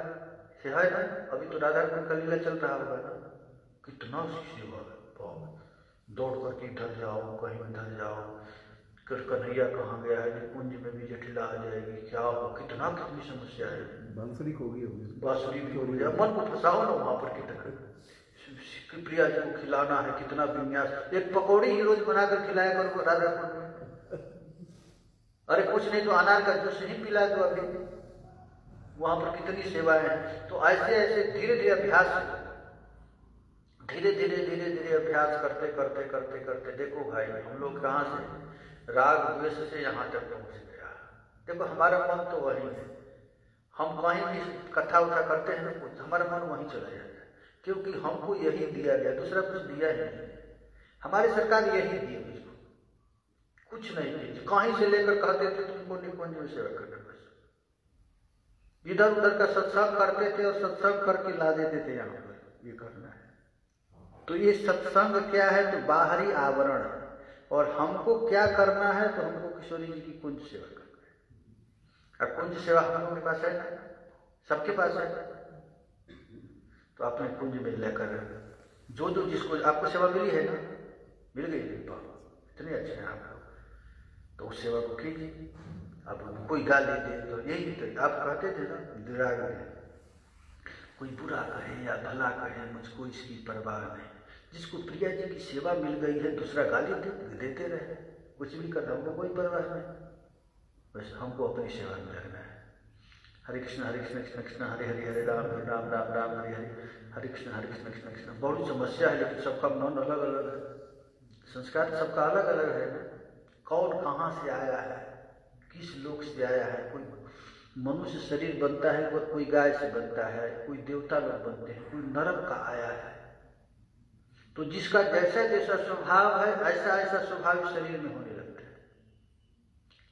[SPEAKER 2] ना? अभी तो राधा कृष्ण का लीला चल रहा होगा ना, कितना सेवा है। दौड़ करके इधर जाओ, कहीं उधर जाओ, कन्हैया कहाँ गया है, कुंज में भी जटिला आ जाएगी, क्या हो, कितना कितनी समस्या है। बांसुरी खो गई होगी, बांसुरी भी हो गया। मन को फंसाओ ना वहां पर, कितना प्रिया जी को खिलाना है, कितना विन्यास। एक पकौड़ी ही रोज बनाकर खिलाया करो राधा कुंड में, अरे कुछ नहीं तो अनार का जूस ही पिला दो अभी, वहां पर कितनी सेवाएं हैं। तो ऐसे ऐसे धीरे धीरे अभ्यास, धीरे धीरे अभ्यास करते करते करते करते देखो भाई हम लोग कहाँ से राग द्वेष से यहाँ तक पहुँच गया। देखो हमारा मन तो वही है, हम कहीं भी कथा उठा करते हैं ना कुछ, हमारा मन वहीं चला जाता है, क्योंकि हमको यही दिया गया, दूसरा कुछ दिया ही नहीं। हमारी सरकार यही दी मुझको, कुछ नहीं दी। कहीं से लेकर कहते थे तुमको निकुंज में सेवा करना, बस इधर उधर का सत्संग करते थे और सत्संग करके ला देते थे यहाँ पर, ये करना है। तो ये सत्संग क्या है? तो बाहरी आवरण है। और हमको क्या करना है? तो हमको किशोरी जी की कुंज सेवा करना है। और कुंज सेवा हम लोगों के पास है ना, सबके पास है। तो अपने कुंज में लेकर जो जो जिसको आपको सेवा मिली है ना, मिल गई इतने अच्छे हैं आप लोग, तो उस सेवा को कीजिए। अब कोई गाली दे तो यही तो आप कहते थे ना, दिराग में कोई बुरा कहे या भला कहे, मुझको इसकी परवाह नहीं। जिसको प्रिया जी की सेवा मिल गई है, दूसरा गाली देते रहे, कुछ भी कर रहा, हमको कोई परवाह नहीं। बस हमको अपनी सेवा में लगना है। हरे कृष्ण कृष्ण कृष्ण हरे हरे, हरे राम राम राम राम हरे हरे, हरे कृष्ण कृष्ण कृष्ण। बहुत समस्या है, लेकिन सबका मन अलग अलग है, संस्कार सबका अलग अलग है ना। कौन कहाँ से आया है, किस लोक से आया है। कोई मनुष्य शरीर बनता है, कोई गाय से बनता है, कोई देवता लोग बनते हैं, कोई नरक का आया है। तो जिसका जैसा जैसा स्वभाव है, ऐसा ऐसा स्वभाव शरीर में होने लगता है।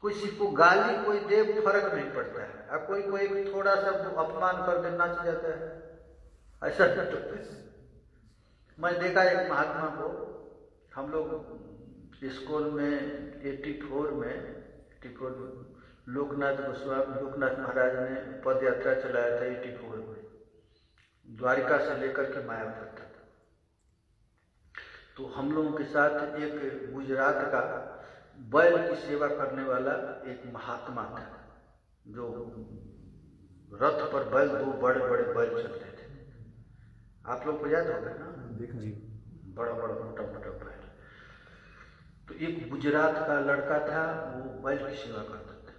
[SPEAKER 2] किसी को गाली कोई दे, फर्क नहीं पड़ता है, और कोई कोई थोड़ा सा अपमान कर दे नाच जाता है, ऐसा तो मैं देखा एक महात्मा को, हम लोग स्कूल में 84 में लोकनाथ गोस्वामी लोकनाथ महाराज ने पद यात्रा चलाया था 84 में, द्वारिका से लेकर के माया तक था। तो हम लोगों के साथ एक गुजरात का बैल की सेवा करने वाला एक महात्मा था, जो रथ पर बैल, 2 बड़े बड़े बैल चलते थे, आप लोग को याद होगा ना,
[SPEAKER 1] जी,
[SPEAKER 2] बड़ा बड़ा मोटा मोटा बैल। तो एक गुजरात का लड़का था, वो बैल की सेवा करता था,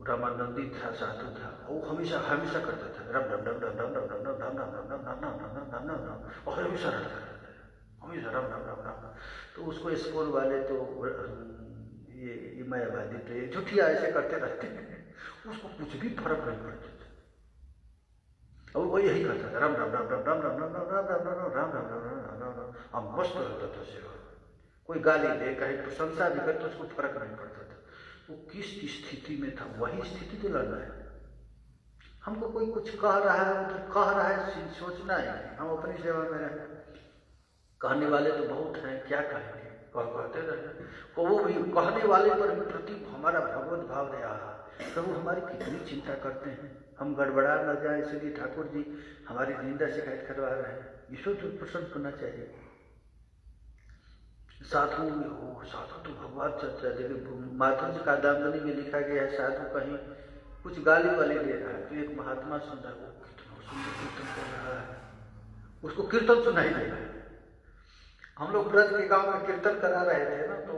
[SPEAKER 2] रामानंदी था, साधु था, वो हमेशा हमेशा करता था राम राम राम राम राम राम राम राम राम राम राम राम राम राम राम राम राम, और हमेशा रहता है हमेशा राम राम राम राम। तो उसको स्कूल वाले तो ये मायावादी तो ये झूठिया ऐसे करते रहते हैं, उसको कुछ भी फर्क नहीं पड़ता था, और वो यही करता था राम राम राम राम राम राम राम राम राम राम राम राम राम राम राम राम, अब मस्त रहता था सेवा। कोई गाली दे, कहीं प्रशंसा भी करे तो उसको फर्क नहीं पड़ता था। वो किस स्थिति में था, वही स्थिति तो लड़ना है। हमको कोई कुछ कह रहा है, तो कह रहा है, सोचना है हम अपनी सेवा में रहें। कहने वाले तो बहुत हैं, क्या कहेंगे, कहते रहे। तो वो भी कहने वाले पर भी प्रति हमारा भगवत भाव रहा है, प्रभु हमारी कितनी चिंता करते हैं, हम गड़बड़ा न जाए, इसलिए ठाकुर जी हमारी निंदा शिकायत करवा रहे हैं। ईश्वर तो प्रसन्न होना चाहिए। साधु तो भगवान चर्चा, देखिए माधुर्य का दामनी में लिखा गया है, साधु कहीं कुछ गाली वाली दे रहा है, तो एक महात्मा सुन रहा है, वो कितना सुंदर कीर्तन कर रहा है, उसको कीर्तन सुनाई दे रहा है। हम लोग ब्रज के गांव में कीर्तन करा रहे थे ना, तो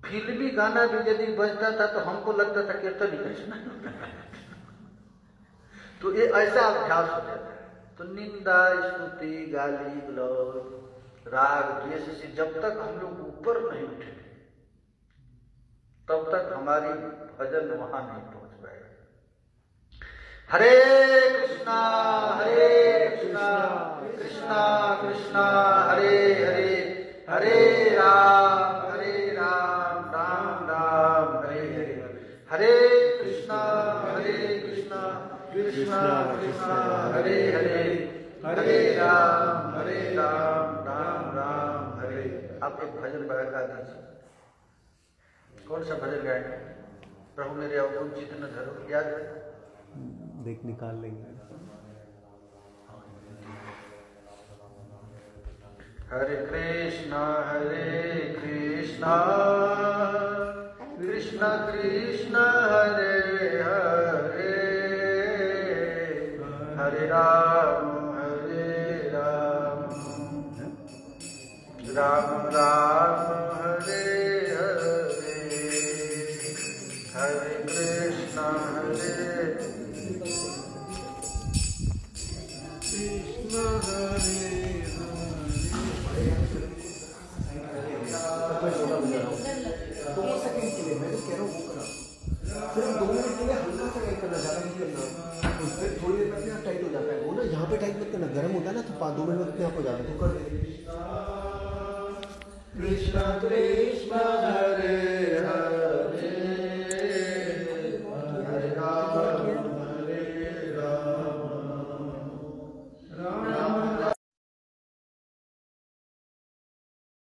[SPEAKER 2] फिल्मी गाना भी यदि बजता था तो हमको लगता था कीर्तन ही करना। तो ये ऐसा अभ्यास हो जाता है। तो निंदा, स्तुति, गाली गलौज, राग द्वेष से जब तक हम लोग ऊपर नहीं उठे, तब तक हमारी भजन वहां नहीं पहुंच पाएगा। हरे कृष्णा कृष्णा कृष्णा हरे हरे, हरे राम राम राम हरे हरे, हरे कृष्णा कृष्णा कृष्णा हरे हरे, हरे राम राम राम हरे। आप एक भजन गा दीजिए। कौन सा भजन गाएंगे? प्रभु मेरे अवगुण चित्त न धरो, याद है?
[SPEAKER 1] देख निकाल लेंगे।
[SPEAKER 2] हरे कृष्णा कृष्णा कृष्णा हरे हरे, हरे राम राम राम हरे हरे, हरे
[SPEAKER 7] करवाने जा रहा हूँ, 2 सेकंड के लिए मैं तो कह रहा हूँ वो करा, फिर 2 मिनट के लिए हल्का सा टाइट करना, ज़्यादा नहीं करना, तो फिर थोड़ी देर में अपने आप टाइट हो जाता है वो ना, यहाँ पे टाइट मत करना, गर्म होता है ना तो 5-2 मिनट में अपने आप हो जाता है, तो कर दे। कृष्णा कृष्णा